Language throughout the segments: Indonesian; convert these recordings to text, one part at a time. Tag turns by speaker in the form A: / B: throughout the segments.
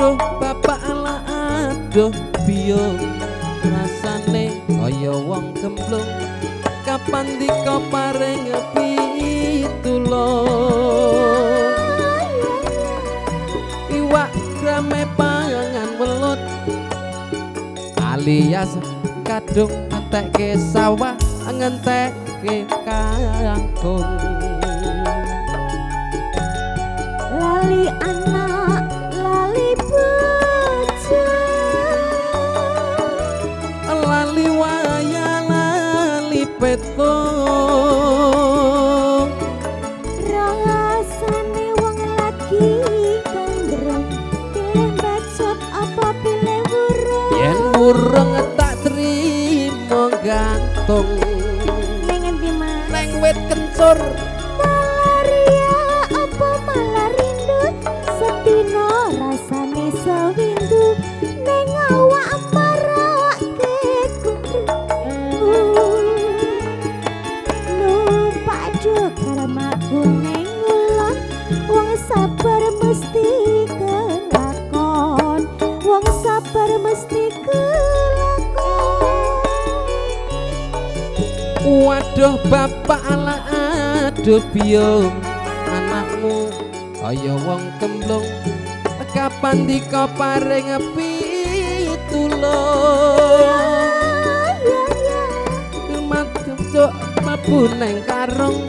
A: Waduh bapak ala aduh biyo rasane kaya wong gemblung kapan dika paring pitulung iwak rame pangan welut alias kadung ngentekke sawah ngentekke kangkung
B: lali anak lali bojo
A: lali waya lali petung
B: rasane wong lagi gandrung pilih bacot apa pilih burung
A: yen burung tak trimo gantung
B: neng endi mas
A: neng wit kencur
B: malaria apa malah rindu setino rasane sewindu neng awak marake numpak do karamaku neng ngulon wong sabar mesti kelakon wong sabar mesti kelakon
A: waduh bapak ala aduh biyo anakmu kaya wong kemblung kapan dika paring pitulung madhep mabu neng karung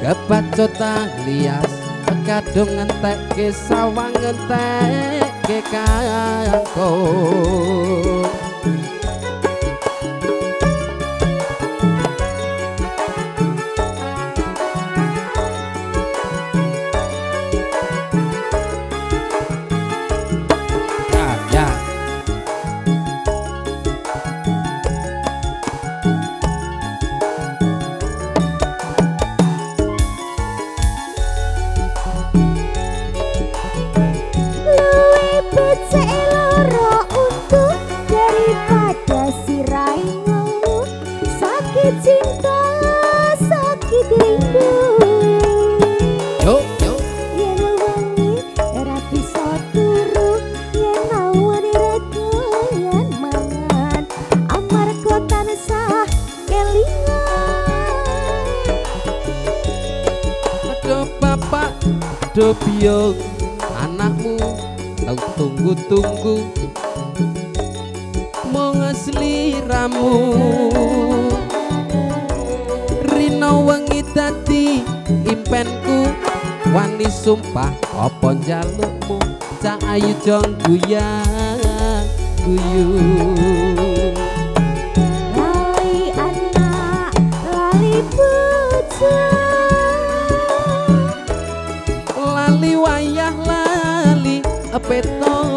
A: kebacut alias kadung ngentekke sawang ngentekke kangkung
B: cinta sakit rindu
A: yuk yuk
B: yen wengi ora bisa turu yen awan rekoyan mangan amarga tansah kelingan
A: aduh bapak aduh biyo anakmu tau tunggu-tunggu mau ngesliramu rino wengi dadi impenku wani sumpah apa njalukmu cak ayu jong guyang guyu
B: lali anak lali bojo
A: lali wayah lali petong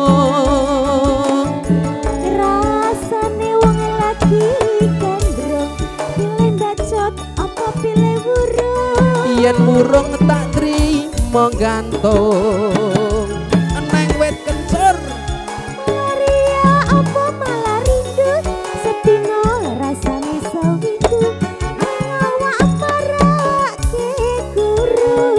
B: rasane wong lagi gandrung pilih bacot apa pilih burung
A: yen burung tak trimo gantung neng wit kencur
B: malaria apa malah rindu setino rasane sewindu awak marake guru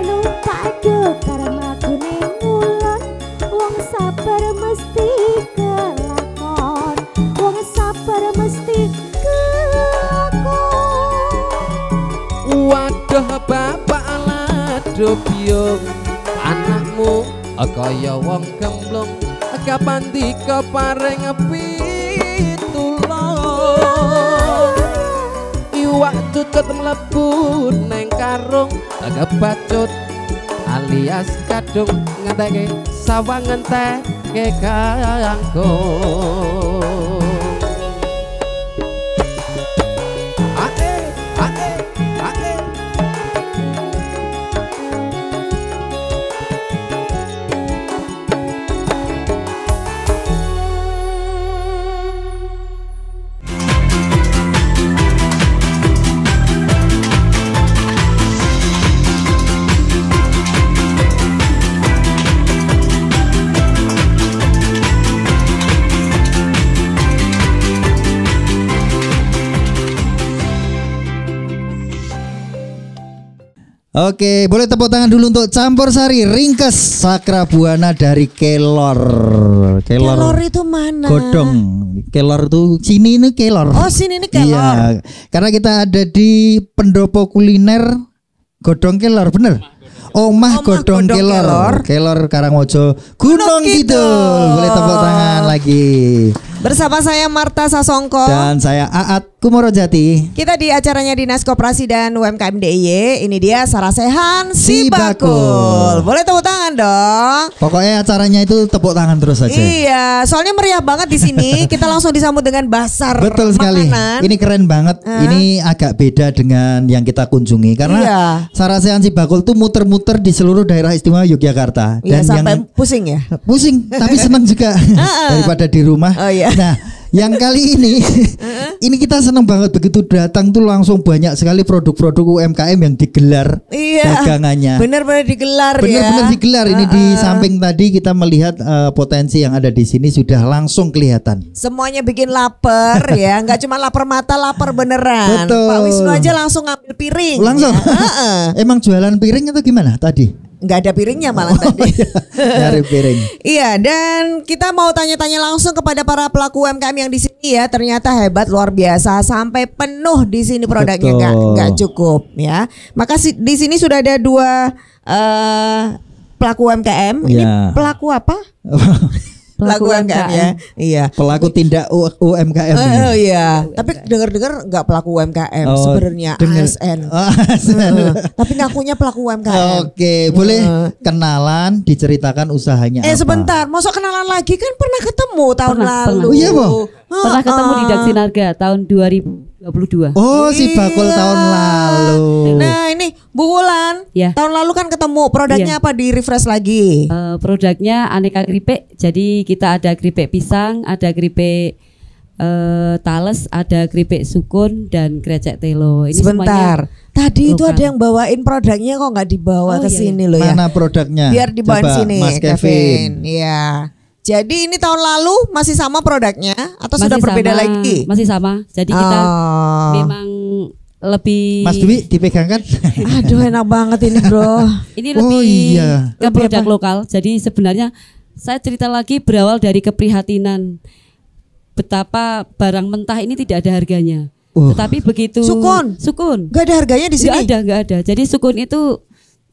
B: numpak do karamaku ning ngulon wong sabar mesti kelakon wong sabar mesti kelakon
A: waduh bapak lado biung anakmu kaya wong gemblung kapan dika paring pitulung iwak cucut mlebu neng karung kebacut alias kadung ngentekke sawang ngentekke kangkung
C: Oke, boleh tepuk tangan dulu untuk Campur Sari Ringkes Sakrabuana dari Kelor.
D: Kelor itu mana?
C: Godong. Kelor tuh sini ini Kelor.
D: Oh, sini ini Kelor.
C: Iya, karena kita ada di pendopo kuliner Godong Kelor, bener? Omah Godong Kelor. Kelor Karangmojo Gunung Kidul. Boleh tepuk tangan lagi.
D: Bersama saya Marta Sasongko
C: Dan saya Aat Kumorojati.
D: Kita di acaranya Dinas Koperasi dan UMKM DIY. Ini dia Sarasehan Si Bakul. Boleh tepuk tangan dong.
C: Pokoknya acaranya itu tepuk tangan terus saja.
D: Iya, soalnya meriah banget di sini. Kita langsung disambut dengan basar.
C: Betul sekali.
D: Makanan.
C: Ini keren banget. Ini agak beda dengan yang kita kunjungi karena Sarasehan Si Bakul tuh muter-muter di seluruh daerah istimewa Yogyakarta.
D: Iya,
C: Dan
D: sampai
C: yang
D: pusing ya.
C: pusing tapi senang juga daripada di rumah.
D: Oh iya.
C: Nah, yang kali ini ini kita senang banget begitu datang tuh langsung banyak sekali produk-produk UMKM yang digelar dagangannya.
D: Benar-benar digelar
C: Benar-benar digelar. Ini di samping tadi kita melihat potensi yang ada di sini sudah langsung kelihatan.
D: Semuanya bikin lapar ya, nggak cuma lapar mata, lapar beneran.
C: Betul.
D: Pak Wisnu aja langsung ngambil piring.
C: Langsung.
D: Ya.
C: Emang jualan piring atau gimana tadi?
D: Nggak ada piringnya malah tadi.
C: Nyari piring.
D: Iya, dan kita mau tanya-tanya langsung kepada para pelaku UMKM yang di sini ya. Ternyata hebat, luar biasa, sampai penuh di sini produknya, nggak cukup ya. Maka di sini sudah ada dua pelaku UMKM. Ini pelaku apa? Pelaku UMKM ya. Iya.
C: Pelaku tindak UMKM.
D: Oh iya. Tapi dengar-dengar nggak pelaku UMKM sebenarnya ASN. Tapi ngakunya pelaku UMKM.
C: Oke, boleh kenalan, diceritakan usahanya apa?
D: Sebentar, masuk kenalan lagi kan pernah ketemu tahun lalu.
C: Oh iya, Bu.
E: Pernah ketemu di Daksinarga tahun 2022.
C: Oh, Si Bakul tahun lalu.
D: Nah, ini Bu Wulan.
E: Ya.
D: Tahun lalu kan ketemu, produknya apa, di refresh lagi?
E: Produknya aneka keripik. Jadi kita ada keripik pisang, ada keripik tales, ada keripik sukun dan krecek telo. Ini
D: sebentar. Tadi
E: lokal.
D: itu ada yang bawain produknya kok nggak dibawa ke sini loh ya.
C: Mana produknya?
D: Biar dibawain
C: Coba,
D: sini,
C: Mas Kevin.
D: Iya. Jadi ini tahun lalu masih sama produknya atau
E: masih
D: sudah berbeda
E: sama,
D: lagi?
E: Masih sama. Jadi kita memang lebih.
C: Mas Dwi dipegangkan.
D: Aduh, enak banget ini, Bro.
E: Ini lebih ke
D: Lebih
E: produk
D: apa?
E: lokal. Jadi sebenarnya saya cerita lagi berawal dari keprihatinan betapa barang mentah ini tidak ada harganya. Tetapi begitu
D: Sukun nggak ada harganya di sini.
E: Nggak ada. Jadi sukun itu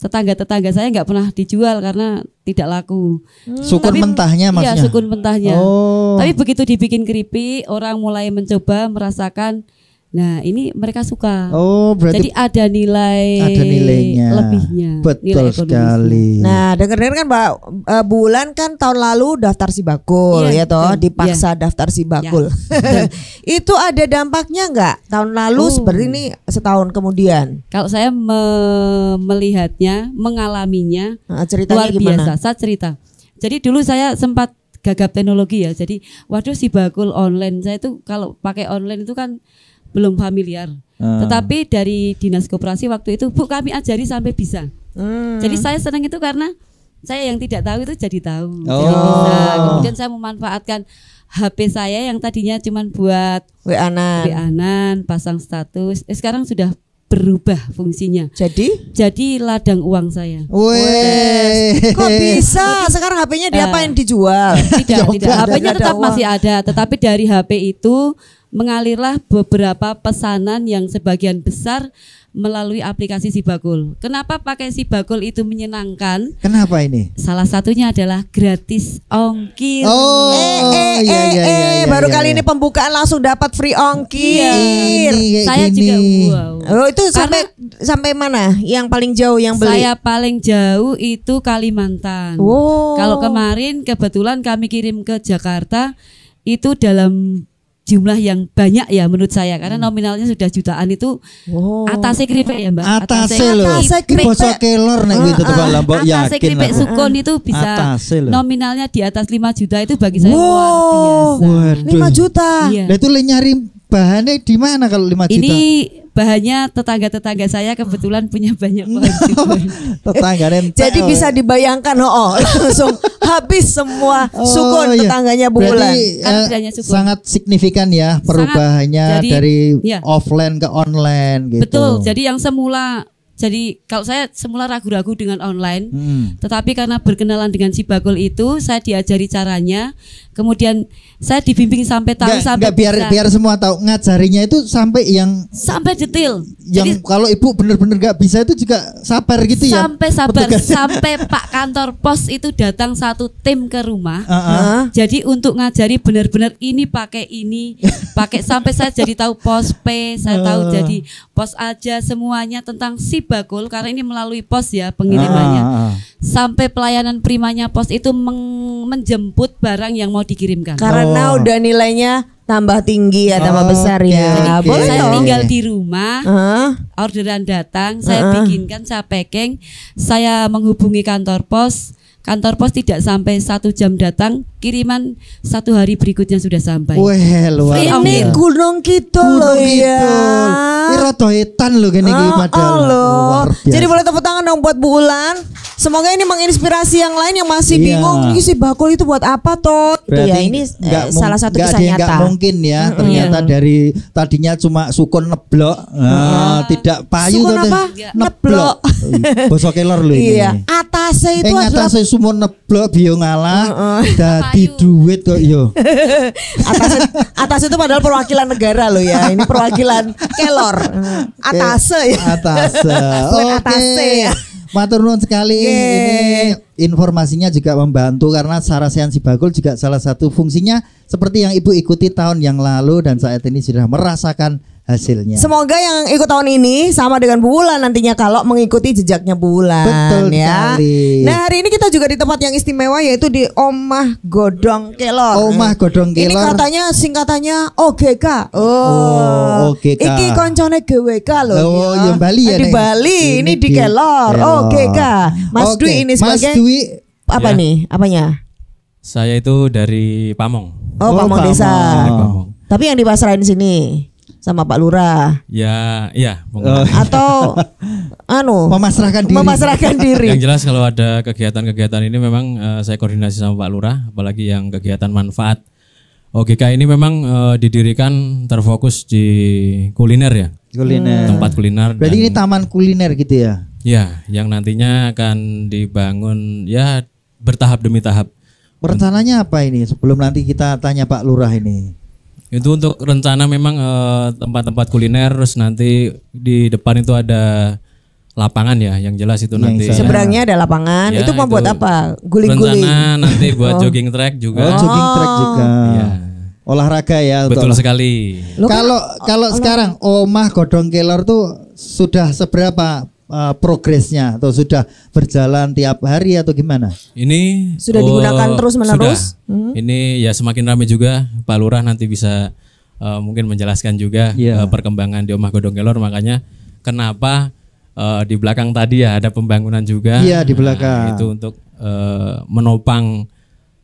E: tetangga saya nggak pernah dijual karena tidak laku.
C: Sukun mentahnya maksudnya?
E: Iya, sukun mentahnya.
C: Oh.
E: Tapi begitu dibikin keripik, orang mulai mencoba merasakan. Nah, ini mereka suka.
C: Oh, berarti
E: jadi ada
C: nilainya
E: lebihnya.
C: Betul
E: nilai
C: sekali.
D: Nah, dengar-dengar kan Mbak Bulan kan tahun lalu daftar Si Bakul ya toh, dipaksa daftar Si Bakul. Itu ada dampaknya nggak tahun lalu seperti ini setahun kemudian?
E: Kalau saya melihatnya, mengalaminya
D: ceritanya
E: luar
D: gimana?
E: biasa. Saya cerita. Jadi dulu saya sempat gagap teknologi ya. Jadi waduh Si Bakul online. Saya tuh kalau pakai online itu kan belum familiar. Tetapi dari Dinas Koperasi waktu itu, Bu, kami ajari sampai bisa. Jadi saya senang itu karena saya yang tidak tahu itu jadi tahu. Jadi bisa. Kemudian saya memanfaatkan HP saya yang tadinya cuma buat WA-an, pasang status. Sekarang sudah berubah fungsinya. Jadi ladang uang saya.
D: Kok bisa? Sekarang HP-nya diapain, dijual?
E: Tidak. HP-nya tetap masih ada, tetapi dari HP itu mengalirlah beberapa pesanan yang sebagian besar melalui aplikasi Si Bakul. Kenapa pakai Si Bakul itu menyenangkan?
C: Kenapa ini?
E: Salah satunya adalah gratis ongkir.
D: Baru kali ini pembukaan langsung dapat free ongkir.
E: Saya juga wow.
D: Oh, itu sampai mana? Yang paling jauh yang beli?
E: Saya paling jauh itu Kalimantan. Kalau kemarin kebetulan kami kirim ke Jakarta itu dalam jumlah yang banyak ya menurut saya, karena nominalnya sudah jutaan itu. Atasnya keripik ya Mbak.
C: Atasnya bosok kelor nek gitu tuh Lombok yakin.
E: Atasnya keripik sukun itu bisa nominalnya di atas 5 juta, itu bagi saya luar biasa.
D: 5 juta.
C: Nah itu nyari bahannya di mana kalau 5 juta?
E: Ini bahannya tetangga-tetangga saya kebetulan punya banyak pohon.
D: Jadi bisa dibayangkan langsung habis semua sukun tetangganya Bu Wulan.
C: Sangat signifikan ya perubahannya dari offline ke online gitu.
E: Betul. Jadi yang semula Jadi kalau saya semula ragu-ragu dengan online, tetapi karena berkenalan dengan si Bagul itu, saya diajari caranya. Kemudian saya dibimbing sampai tahu sampai
C: biar semua tahu ngajarinya itu sampai
E: detail.
C: Yang kalau ibu benar-benar nggak bisa itu juga sabar gitu ya.
E: Sampai sabar sampai Pak kantor pos itu datang satu tim ke rumah. Jadi untuk ngajari benar-benar ini pakai sampai saya jadi tahu pos P, saya tahu jadi pos aja semuanya tentang si Bagul karena ini melalui pos ya pengirimannya. Sampai pelayanan primanya pos itu menjemput barang yang mau dikirimkan.
D: Karena udah nilainya tambah tinggi ya, tambah besar ya.
C: Okay.
D: Boleh
E: Saya
D: dong.
E: tinggal di rumah, orderan datang, saya bikinkan, saya packing, saya menghubungi kantor pos. Kantor pos tidak sampai 1 jam datang, kiriman 1 hari berikutnya sudah sampai.
C: Wah, luar biasa.
D: Ini Gunung Kidul loh ya.
C: Ini rada etan loh gini padahal. Luar biasa.
D: Jadi boleh tepuk tangan dong buat Bu Ulan. Semoga ini menginspirasi yang lain yang masih bingung ini si Bakul itu buat apa toh? Itu ya ini salah satu kisah nyata.
C: Nggak mungkin ya. Ternyata dari tadinya cuma sukun neblok, tidak payu
D: Sukun apa?
C: neblok. Bosok kelor loh ini.
D: Iya. Atasnya itu adalah
C: atasnya sumur neblok bio ngalah. Dadi duit kok yo.
D: atas itu padahal perwakilan negara loh ya. Ini perwakilan kelor. Atase ya.
C: Atase.
D: Atase ya.
C: Matur nuwun sekali. Ini informasinya juga membantu karena Sarasehan Si Bagul juga salah satu fungsinya seperti yang Ibu ikuti tahun yang lalu dan saat ini sudah merasakan hasilnya.
D: Semoga yang ikut tahun ini sama dengan Bu Ulan nantinya kalau mengikuti jejaknya Bu Ulan.
C: Betul
D: ya.
C: sekali.
D: Nah hari ini kita juga di tempat yang istimewa yaitu di Omah Godong Kelor.
C: Omah Godong Kelor.
D: Ini katanya singkatannya OGK.
C: OGK.
D: Iki koncone GWK loh.
C: Oh, yang Bali ya.
D: Di
C: Neng?
D: Bali, ini di Kelor. OGK. Mas Dwi ini sebagai
C: Mas Dwi
D: apa
F: Ya.
D: nih? Apanya?
F: Saya itu dari Pamong.
D: Oh, Pamong Desa.
F: Dari Pamong.
D: Tapi yang dipasrahin sini sama Pak Lurah
F: Ya, iya.
D: atau memasrahkan diri.
F: Yang jelas kalau ada kegiatan-kegiatan ini memang saya koordinasi sama Pak Lurah, apalagi yang kegiatan manfaat. OGK ini memang didirikan terfokus di kuliner ya.
C: kuliner.
F: Tempat kuliner.
C: Berarti ini taman kuliner gitu ya.
F: Ya, yang nantinya akan dibangun ya bertahap demi tahap.
C: Rencananya apa ini? Sebelum nanti kita tanya Pak Lurah ini.
F: Itu untuk rencana memang tempat-tempat kuliner, terus nanti di depan itu ada lapangan ya, yang jelas itu
C: Yang
F: nanti.
D: Seberangnya ada lapangan.
F: Ya,
D: itu mau buat
F: itu
D: apa? Guling-guling.
F: Rencana nanti buat jogging track juga.
C: Jogging track juga.
F: Iya.
C: Olahraga ya.
F: Betul sekali.
C: Kalau sekarang Omah Godong Kelor tuh sudah seberapa progresnya atau sudah berjalan tiap hari atau gimana?
F: Ini
D: Sudah digunakan terus-menerus?
F: Sudah. Ini ya semakin ramai juga. Pak Lurah nanti bisa mungkin menjelaskan juga
C: Iya.
F: perkembangan di Omah Godong Kelor. Makanya kenapa di belakang tadi ya ada pembangunan juga.
C: Iya, di belakang.
F: Itu untuk menopang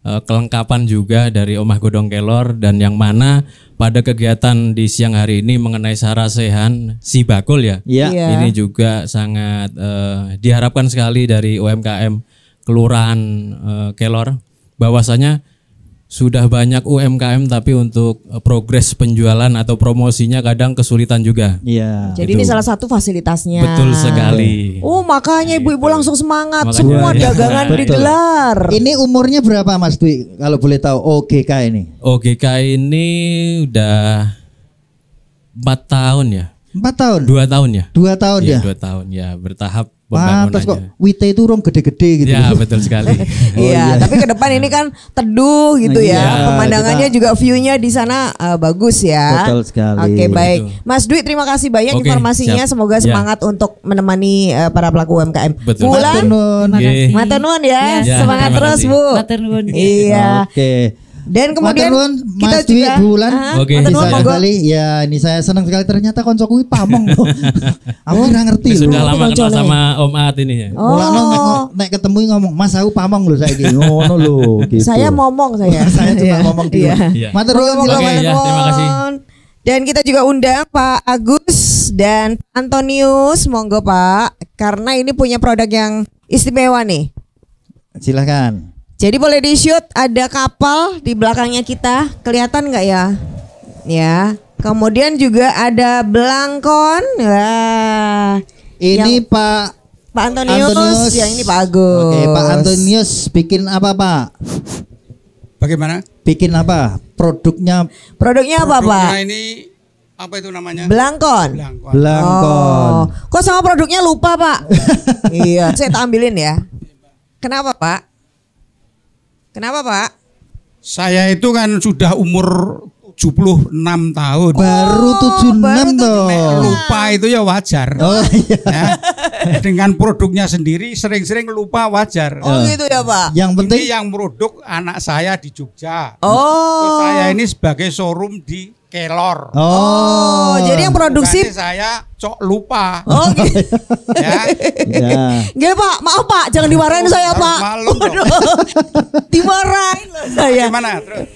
F: kelengkapan juga dari Omah Godong Kelor, dan yang mana pada kegiatan di siang hari ini mengenai Sarasehan Si Bagul ya.
C: Iya.
D: Iya.
F: Ini juga sangat diharapkan sekali dari UMKM Kelurahan Kelor, bahwasanya sudah banyak UMKM tapi untuk progres penjualan atau promosinya kadang kesulitan juga.
C: Iya.
D: Jadi
F: Itu.
D: ini salah satu fasilitasnya.
F: Betul sekali.
D: Oh makanya ibu-ibu langsung semangat.
F: Makanya.
D: Semua
F: Iya.
D: dagangan
C: Betul.
D: digelar.
C: Ini umurnya berapa Mas Dwi kalau boleh tahu OGK ini?
F: OGK ini udah 4 tahun ya.
C: 4 tahun.
F: 2 tahun ya.
C: 2 tahun ya.
F: 2 tahun ya, bertahap
C: Pantas kok
F: pembangunannya.
C: Wite itu rong gede-gede gitu.
F: Ya, betul sekali.
D: Iya, tapi ke depan ini kan teduh gitu ya.
C: Iya,
D: Pemandangannya juga view-nya di sana bagus ya.
C: Betul sekali.
D: Oke, baik.
F: Betul.
D: Mas Dwi terima kasih banyak
F: Oke,
D: informasinya.
F: siap.
D: Semoga
F: Ya.
D: semangat untuk menemani para pelaku UMKM.
F: Betul.
D: Bulan,
C: Matur nuwun.
E: Terima kasih.
D: matur nuwun ya.
F: Ya,
D: Semangat
F: terima
D: terus,
F: kasih.
D: Bu.
E: Matur nuwun.
D: Iya.
C: Oke.
D: Dan kemudian
C: Matur nuwun,
D: kita
C: Mas Dwi,
D: juga
C: Bu Wulan.
F: Oke.
D: matur nuwun,
C: Bisa
D: monggo.
C: kali ya, ini saya senang sekali ternyata konco kuwi Pamong loh. Aku nggak ngerti loh.
F: Sudah lama kenal
D: Koncone.
F: sama Om Aat ini ya.
C: Mulakno nek ketemu ngomong, "Mas aku Pamong loh saiki." Ngono loh gitu.
D: Saya momong saya.
C: Saya cuma
D: Iya.
C: ngomong di
D: Iya.
F: Iya.
C: Matur nuwun
D: Monggo,
C: silakan.
F: Oke, ya, terima kasih.
D: Dan kita juga undang Pak Agus dan Antonius, monggo Pak, karena ini punya produk yang istimewa nih.
C: Silakan.
D: Jadi boleh di shoot, ada kapal di belakangnya kita, kelihatan nggak ya? Ya. Kemudian juga ada belangkon. Wah.
C: Ini Pak
D: Antonius, yang ini Pak Agus.
C: Oke, Pak Antonius bikin apa, Pak?
G: Bagaimana?
C: Bikin apa? Produknya
D: Produknya apa, Pak?
G: Produknya ini apa itu namanya?
D: Belangkon.
G: Belangkon.
C: Belangkon.
D: Oh, kok sama produknya lupa, Pak? Iya, saya ambilin ya. Kenapa, Pak? Kenapa, Pak?
G: Saya itu kan sudah umur 76 tahun.
C: Baru 76 toh.
G: Lupa itu ya wajar.
C: Oh iya.
G: Ya. Dengan produknya sendiri sering-sering lupa wajar.
D: Oh, gitu ya, Pak.
C: Yang penting
G: Ini yang produk anak saya di Jogja.
D: Oh.
G: Terus saya ini sebagai showroom di Kelor.
D: Oh, jadi yang produksi
G: Bukannya saya cok lupa.
D: Oh, gitu.
G: Ya.
C: ya.
D: Nggih, Pak. Maaf, Pak. Jangan dimarahin saya,
G: Harus
D: Pak.
G: maklum dong.
D: Waduh. Dimarahin loh saya.
G: Gimana? Terus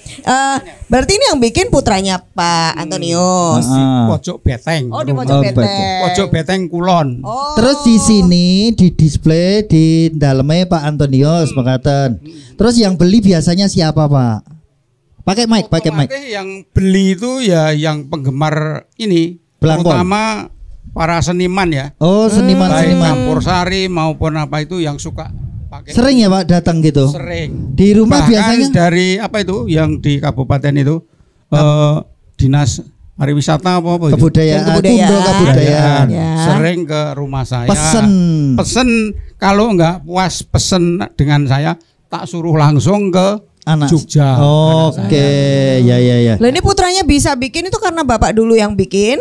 D: Berarti ini yang bikin putranya Pak Antonius.
G: di pojok beteng.
D: Oh, di
G: rumah.
D: pojok
C: Oh,
D: beteng.
G: Pojok beteng kulon.
D: Oh.
C: Terus di sini di display di dalamnya Pak Antonius mengatakan. Terus yang beli biasanya siapa, Pak? Pakai mic, pakai mic.
G: Otomatis yang beli itu ya yang penggemar ini,
C: Belangkon.
G: terutama para seniman ya.
C: Oh,
G: Baik
C: seniman-seniman.
G: campur sari maupun apa itu yang suka pakai.
C: Sering ya, Pak, datang gitu.
G: Sering.
C: Di rumah
G: Bahkan
C: biasanya
G: dari apa itu yang di kabupaten itu dinas pariwisata apa itu?
C: kebudayaan,
D: Kebudayaan.
C: Kundo kebudayaan.
D: Ya.
G: Sering ke rumah saya.
C: Pesen
G: Kalau nggak puas pesen dengan saya tak suruh langsung ke
C: anak
G: Jogja.
C: Oke, ya ya ya.
D: Lah ini putranya bisa bikin itu karena Bapak dulu yang bikin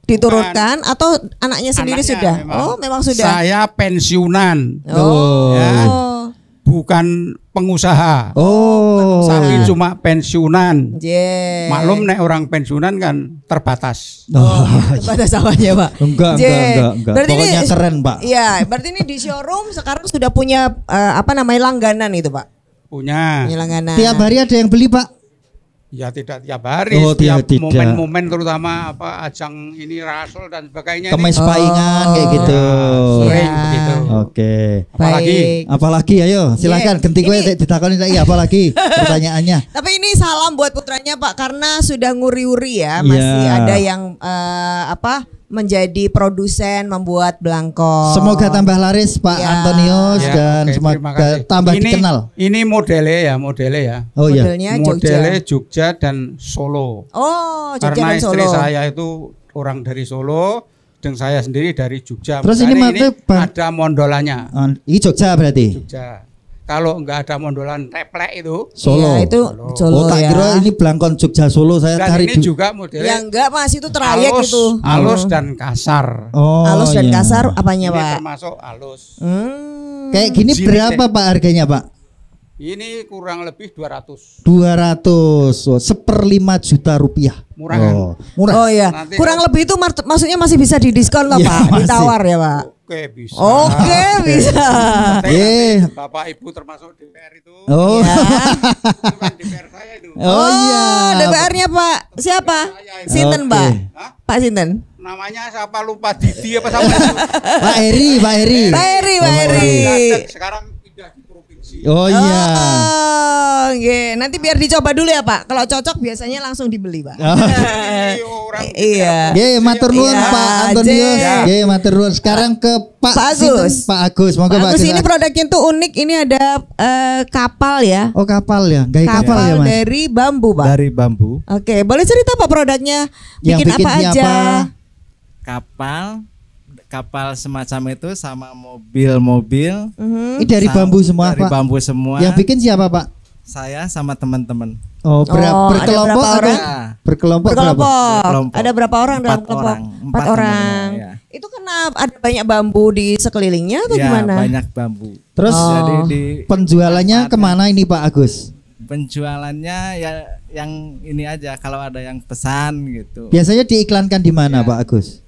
D: diturunkan atau anaknya sendiri
G: Anaknya
D: sudah? Memang sudah.
G: Saya pensiunan.
C: Oh.
G: Ya. Bukan pengusaha.
C: Oh.
G: Tapi cuma pensiunan.
D: Je.
G: Maklum nek orang pensiunan kan terbatas.
C: Oh,
D: Batas awalnya, Pak.
C: enggak,
D: Je.
C: enggak.
D: Berarti
C: Pokoknya
D: ini
C: keren, Pak.
D: Iya, berarti ini di showroom sekarang sudah punya apa namanya langganan itu, Pak.
G: Punya.
D: Punya langganan.
C: Tiap hari ada yang beli, Pak.
G: Ya tidak tiap hari,
C: Oh,
G: setiap
C: tidak.
G: momen-momen terutama apa ajang ini Rasul dan sebagainya.
C: Kemes
G: ini.
C: paingan kayak gitu.
G: Sering
D: Ya.
G: begitu.
C: Oke.
G: Apalagi
D: Baik.
C: Apalagi ayo silakan
D: Iya.
C: ganti gue
D: Ini-
C: ditakoni lagi apalagi pertanyaannya.
D: Tapi ini salam buat putranya, Pak, karena sudah nguri-uri ya, masih
C: Iya.
D: ada yang apa menjadi produsen membuat belangkon.
C: Semoga tambah laris Pak
D: Ya.
C: Antonius
G: Ya,
C: dan
G: oke, terima
C: semoga
G: kasih.
C: tambah
G: Ini-
C: dikenal.
G: Ini modelnya ya.
C: Oh iya.
D: Modelnya Jogja.
G: Modelnya Jogja dan Solo.
D: Oh, Jogja
G: Karena
D: dan
G: istri
D: Solo.
G: saya itu orang dari Solo dan saya sendiri dari Jogja.
C: Terus ini
G: Makanya
C: maksudnya Bang-
G: ada mondolannya
C: Ini Jogja berarti.
G: Jogja. Kalau nggak ada mondolan teplek itu,
C: Solo.
D: Iya, itu Solo
C: Oh tak
D: ya.
C: kira ini Belangkon Jogja Solo saya
G: dan
C: cari
G: ini juga modelnya
D: Ya enggak, Mas, itu trayek
G: halus,
D: itu.
G: halus dan kasar.
C: Oh,
D: Halus dan
C: iya.
D: kasar apanya,
G: Ini
D: Pak?
G: termasuk halus.
C: Kayak gini
G: Sini,
C: berapa Pak harganya Pak?
G: Ini kurang lebih 200.
C: 200. Oh, 1/5 juta rupiah.
G: Murahan.
C: Oh, murah.
D: Oh iya,
G: Nanti
D: kurang
G: kalau-
D: lebih itu maksudnya masih bisa didiskon loh,
C: Iya,
D: Pak,
C: masih.
D: ditawar ya, Pak.
G: Oke, bisa.
D: Oke, bisa.
C: Eh.
G: Nanti Bapak Ibu termasuk DPR itu.
C: Oh.
D: Ya.
G: Itu kan DPR saya itu.
C: Oh iya.
D: DPR-nya Pak siapa? Sinten,
C: Oke.
D: Pak?
G: Hah?
D: Pak Sinten?
G: Namanya siapa lupa Didi apa sama itu.
C: Pak Eri, Pak Eri.
D: Pak Eri, Pak
C: Oh,
D: Eri.
G: Dadak, sekarang pindah di provinsi.
C: Oh iya.
D: Oh, nggih. Nanti biar dicoba dulu ya, Pak. Kalau cocok biasanya langsung dibeli, Pak.
G: Ini orang
D: Iya.
C: Ye, matur nuwun
D: Iya,
C: Pak Antonius.
D: Jeng.
C: Ye, matur nuwun. Sekarang ke Pak
D: Pak
C: Sinten?
D: Agus.
C: Pak Agus, monggo Pak
D: Bagus,
C: Agus.
D: ini produknya tuh unik. Ini ada kapal ya.
C: Oh, kapal ya. Gaya kapal,
D: Kapal
C: ya, Mas.
D: dari bambu, Pak.
H: Dari bambu,
D: Oke, boleh cerita Pak produknya?
C: Yang
D: Bikin apa
C: bikin
D: aja?
C: siapa?
H: kapal semacam itu sama mobil-mobil.
C: Ini dari bambu semua,
H: Dari
C: Pak.
H: bambu semua.
C: Yang bikin siapa, Pak?
H: Saya sama teman-teman.
C: Oh,
D: Oh, ada
C: berkelompok
D: berapa
C: atau
D: orang?
C: berkelompok berapa?
D: Berkelompok.
H: Berkelompok.
D: Ada berapa orang dalam
H: Empat
D: kelompok?
H: orang.
D: Empat
H: Empat
D: orang.
H: teman-teman, ya.
D: Itu karena ada banyak bambu di sekelilingnya atau
H: Ya,
D: gimana?
H: banyak bambu.
C: Terus
H: Jadi di
C: penjualannya kemana ini Pak Agus?
H: penjualannya ya yang ini aja kalau ada yang pesan gitu.
C: Biasanya diiklankan di mana,
H: Ya.
C: Pak Agus?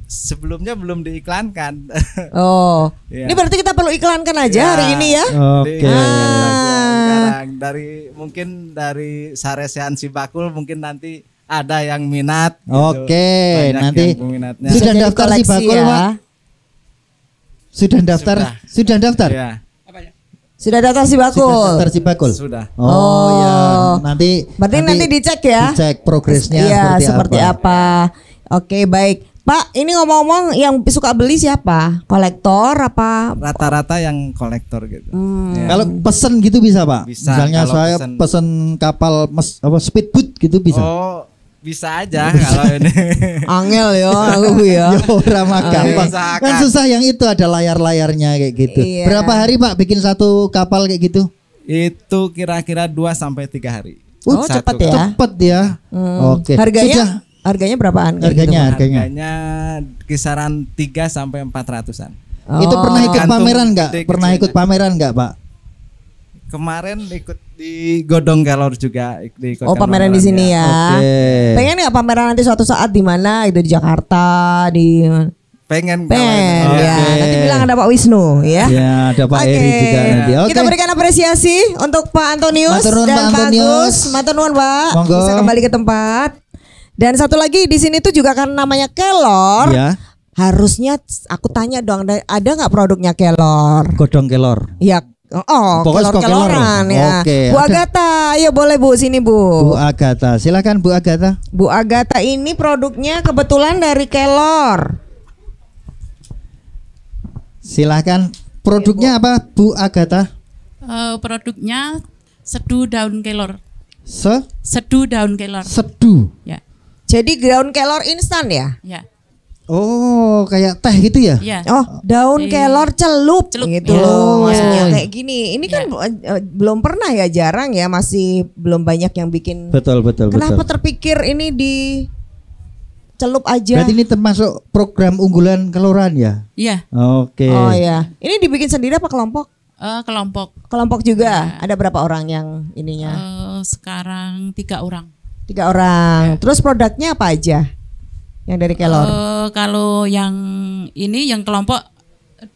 H: Sebelumnya belum diiklankan.
D: Oh,
H: Ya.
D: ini berarti kita perlu iklankan aja
H: Ya.
D: hari ini ya?
C: Oke.
H: Diiklankan aja
D: Ah.
H: sekarang mungkin dari Saresean Sibakul mungkin nanti ada yang minat. gitu.
C: Oke,
H: Banyak
C: nanti
H: yang peminatnya.
C: sudah
D: Jadi
C: daftar
D: koleksi
C: Sibakul,
D: ya.
C: Pak? Sudah daftar? Sudah daftar?
H: Ya,
D: Sudah daftar si
C: Sudah
D: bakul.
C: daftar Sibakul?
H: sudah.
C: Oh, ya, nanti
D: Berarti nanti dicek ya.
C: Dicek progresnya
D: Iya,
C: seperti
D: apa. Oke, baik. Pak, ini ngomong-ngomong yang suka beli siapa? Kolektor apa?
H: Rata-rata yang kolektor gitu. Ya.
C: Kalau pesen gitu bisa Pak?
H: Bisa,
C: Misalnya
H: kalau
C: saya pesen kapal speedboat gitu bisa?
H: Oh, bisa aja kalau ini.
D: Angel ya aku ya.
C: Ya orang gampang.
H: Usahakan.
C: Kan susah yang itu ada layar-layarnya kayak gitu.
D: Iya.
C: Berapa hari Pak bikin satu kapal kayak gitu?
H: Itu kira-kira 2 sampai 3 hari.
D: Oh,
H: Satu
D: cepet ya.
H: kapal.
C: Cepet ya. Oke.
D: Harganya? Harganya berapaan? Kayak gitu?
H: Harganya kisaran 3 sampai 400-an.
C: Itu pernah ikut
H: Gantung
C: pameran nggak?
H: gede
C: Pernah ikut
H: kecilnya.
C: pameran nggak Pak?
H: Kemarin ikut di Godong Kelor juga.
D: Oh, pameran di sini ya.
C: Oke.
D: Pengen nggak pameran nanti suatu saat di mana? Itu di Jakarta, di
H: Pengen.
D: Pengen
H: kalau ini.
D: ya.
C: Oke.
D: Nanti bilang ada Pak Wisnu ya.
C: Ya ada Pak
D: Oke.
C: Eri juga nanti. Oke.
D: Kita berikan apresiasi untuk Pak Antonius
C: Matur nuwun,
D: dan
C: Pak
D: Pak
C: Antonius.
D: Agus. Matur nuwun Pak.
C: Monggo.
D: Bisa kembali ke tempat. Dan satu lagi di sini tuh juga karena namanya Kelor.
C: Ya.
D: Harusnya aku tanya dong, ada nggak produknya Kelor?
C: Godong kelor.
D: Ya,
C: Pokoknya suka
D: kelor-keloran
C: kelor.
D: ya.
C: Oke,
D: Bu
C: ada.
D: Agatha, ayo boleh Bu sini
C: Bu
D: Bu.
C: Agatha, silakan Bu Agatha.
D: Bu Agatha ini produknya kebetulan dari Kelor.
C: Silakan. Produknya apa Bu Agatha?
I: Produknya seduh daun kelor.
C: Seduh
I: daun kelor. Ya,
D: Jadi daun kelor instan ya?
I: ya,
C: Oh, kayak teh gitu ya?
I: ya.
D: Oh, daun kelor celup gitu
I: Ya.
D: loh. Maksudnya
I: Ya.
D: kayak gini. Ini kan belum pernah ya, jarang ya, masih belum banyak yang bikin.
C: Betul, betul,
D: Kenapa
C: betul.
D: terpikir ini di celup aja?
C: Berarti ini termasuk program unggulan kelurahan ya?
I: Iya,
C: Oke.
D: Oh ya. Ini dibikin sendiri apa kelompok?
I: kelompok.
D: Kelompok juga.
I: Ya.
D: Ada berapa orang yang ininya?
I: Sekarang 3 orang.
D: 3 orang. Terus produknya apa aja? Yang dari Kelor?
I: Kalau yang ini yang kelompok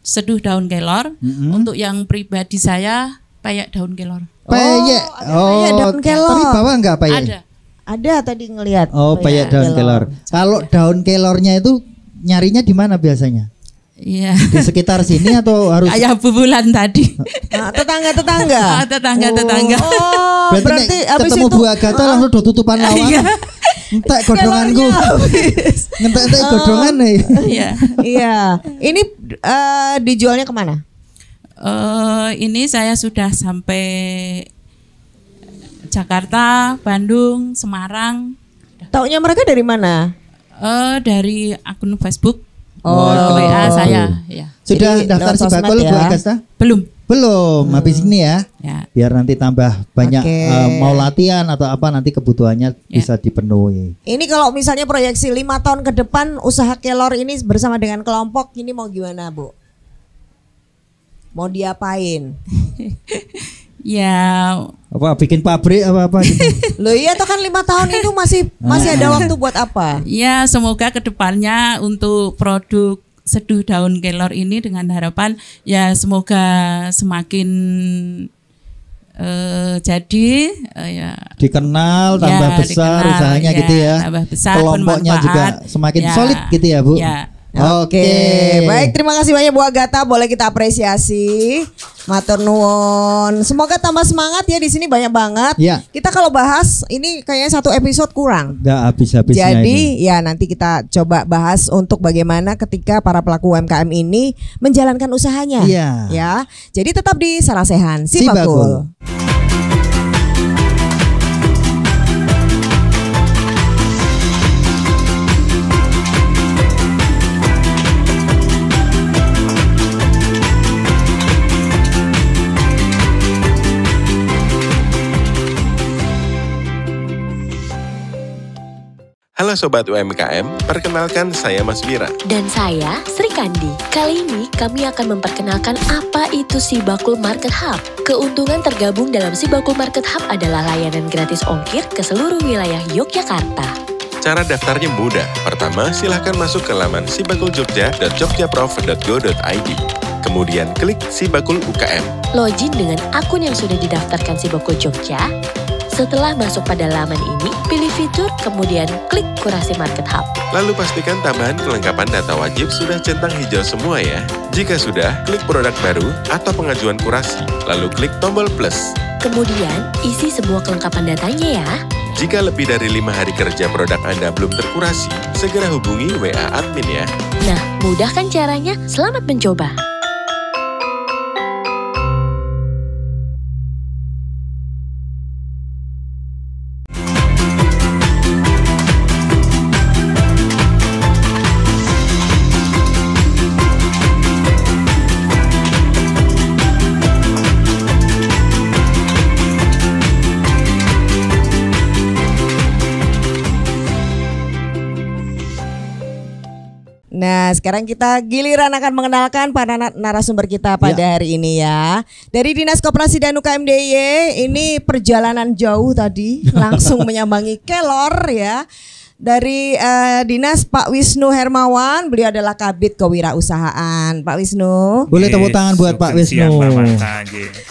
I: seduh daun kelor. Untuk yang pribadi saya payak daun kelor.
C: Peyek.
D: payak daun kelor.
C: Tapi bawa enggak peyek?
I: Ada.
D: Ada tadi ngelihat.
C: Oh, peyek daun kelor. Kalau daun kelornya itu nyarinya di mana biasanya?
I: Iya.
C: Di sekitar sini atau harus
I: Kayak bubulan tadi.
D: Nah, tetangga-tetangga.
I: Tetangga-tetangga.
D: Oh, berarti
C: nek
D: habis
C: ketemu
D: itu
C: Bu Agatha langsung do tutupan lawang. Entek godonganku. Ngentek-entek godongan nih.
I: Iya.
D: Iya. Ini dijualnya kemana?
I: Ini saya sudah sampai Jakarta, Bandung, Semarang.
D: Taunya mereka dari mana?
I: Dari akun Facebook.
D: Oh,
I: WA saya. Ya.
C: Sudah
D: Jadi,
C: daftar
D: lewat sosmed
C: Sibakul
D: ya?
C: Bu Agatha?
I: Belum.
C: Belum, habis ini ya.
I: Ya.
C: Biar nanti tambah banyak
D: Oke.
C: mau latihan atau apa nanti kebutuhannya bisa dipenuhi.
D: Ini kalau misalnya proyeksi 5 tahun ke depan usaha Kelor ini bersama dengan kelompok ini mau gimana, Bu? Mau diapain?
I: Ya,
C: Apa bikin pabrik apa gitu.
D: Loh iya toh kan 5 tahun itu masih ada waktu buat apa?
I: ya semoga kedepannya untuk produk seduh daun kelor ini dengan harapan ya semoga semakin jadi ya
C: Dikenal tambah
I: Ya,
C: besar
I: dikenal,
C: usahanya
I: ya,
C: gitu ya.
I: tambah besar,
C: Kelompoknya juga
I: bermanfaat.
C: semakin
I: Ya,
C: solid gitu ya, Bu.
I: ya.
C: Oke.
D: Baik, terima kasih banyak Bu Agatha, boleh kita apresiasi. Matur nuwun. Semoga tambah semangat ya, di sini banyak banget.
C: Ya.
D: Kita kalau bahas ini kayaknya 1 episode kurang.
C: Enggak habis-habisnya ini.
D: Jadi ya nanti kita coba bahas untuk bagaimana ketika para pelaku UMKM ini menjalankan usahanya.
C: Iya.
D: Ya. Jadi tetap di Sarasehan
C: Sibakul.
D: Sibakul.
J: Halo Sobat UMKM, perkenalkan saya Mas Bira.
K: Dan saya, Sri Kandi. Kali ini kami akan memperkenalkan apa itu Sibakul Market Hub. Keuntungan tergabung dalam Sibakul Market Hub adalah layanan gratis ongkir ke seluruh wilayah Yogyakarta.
J: Cara daftarnya mudah. Pertama, silahkan masuk ke laman sibakuljogja.jogjaprof.go.id. Kemudian klik Sibakul UKM.
K: Login dengan akun yang sudah didaftarkan Sibakul Jogja. Setelah masuk pada laman ini, pilih fitur, kemudian klik kurasi Market Hub.
J: Lalu pastikan tambahan kelengkapan data wajib sudah centang hijau semua ya. Jika sudah, klik produk baru atau pengajuan kurasi, lalu klik tombol plus.
K: Kemudian, isi semua kelengkapan datanya ya.
J: Jika lebih dari 5 hari kerja produk Anda belum terkurasi, segera hubungi WA admin ya.
K: Nah, mudah kan caranya? Selamat mencoba.
D: Nah, sekarang kita giliran akan mengenalkan para narasumber kita pada hari ini ya. Dari Dinas Koperasi dan UKM DIY, ini perjalanan jauh tadi langsung menyambangi Kelor ya. Dari Dinas Pak Wisnu Hermawan, beliau adalah Kabid Kewirausahaan. Pak Wisnu.
C: Boleh tepuk tangan buat Pak Wisnu.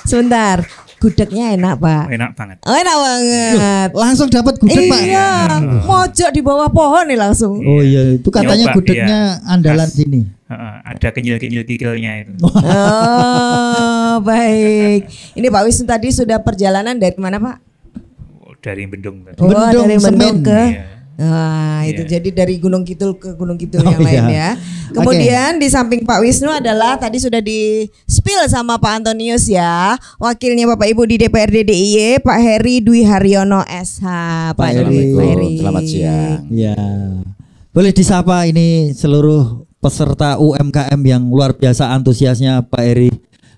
D: Sebentar. Gudegnya enak Pak.
L: Enak banget.
D: Oh, enak banget.
C: Langsung dapat gudeg Pak.
D: Iya, mojok di bawah pohon nih langsung.
C: Oh iya, itu katanya gudegnya andalan sini.
L: Ada kenyil-kenyil kikilnya itu.
D: Oh, baik. Ini Pak Wisnu tadi sudah perjalanan dari mana Pak?
L: Dari Bendung.
D: Oh, dari Bendung ke.
L: Iya.
D: Itu jadi dari Gunung Kidul ke Gunung Kidul yang lain ya. Kemudian di samping Pak Wisnu adalah tadi sudah di spill sama Pak Antonius ya, wakilnya Bapak Ibu di DPRD DIY, Pak Heri Dwi Haryono SH. Pak Heri.
M: Selamat siang.
C: Ya. Boleh disapa ini seluruh peserta UMKM yang luar biasa antusiasnya Pak Heri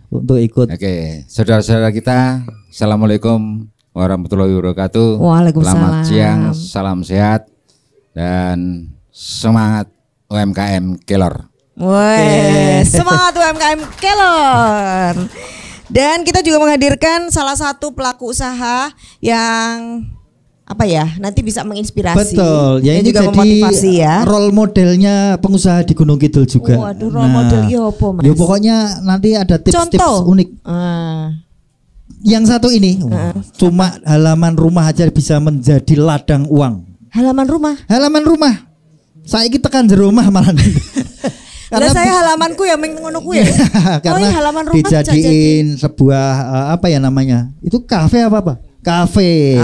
C: untuk ikut.
M: Oke, saudara-saudara kita, Assalamualaikum warahmatullahi wabarakatuh.
D: Waalaikumsalam.
M: Selamat siang, salam sehat dan semangat UMKM Kelor.
D: Woi, semangat UMKM Kelor. Dan kita juga menghadirkan salah satu pelaku usaha yang apa ya, nanti bisa menginspirasi.
C: Betul, ya
D: dan
C: ini
D: juga
C: jadi
D: memotivasi ya.
C: Role modelnya pengusaha di Gunung Kidul juga.
D: Waduh, role model iya apa, Mas?
C: Ya pokoknya nanti ada tips-tips
D: Contoh.
C: unik. Yang satu ini, cuma halaman rumah aja bisa menjadi ladang uang.
D: Halaman rumah.
C: Halaman rumah. Saya tekan di rumah malah.
D: Karena saya halamanku ya mengono kuwi.
C: Karena
D: halaman rumah
C: dijadiin sebuah apa ya namanya? Itu kafe apa? Kafe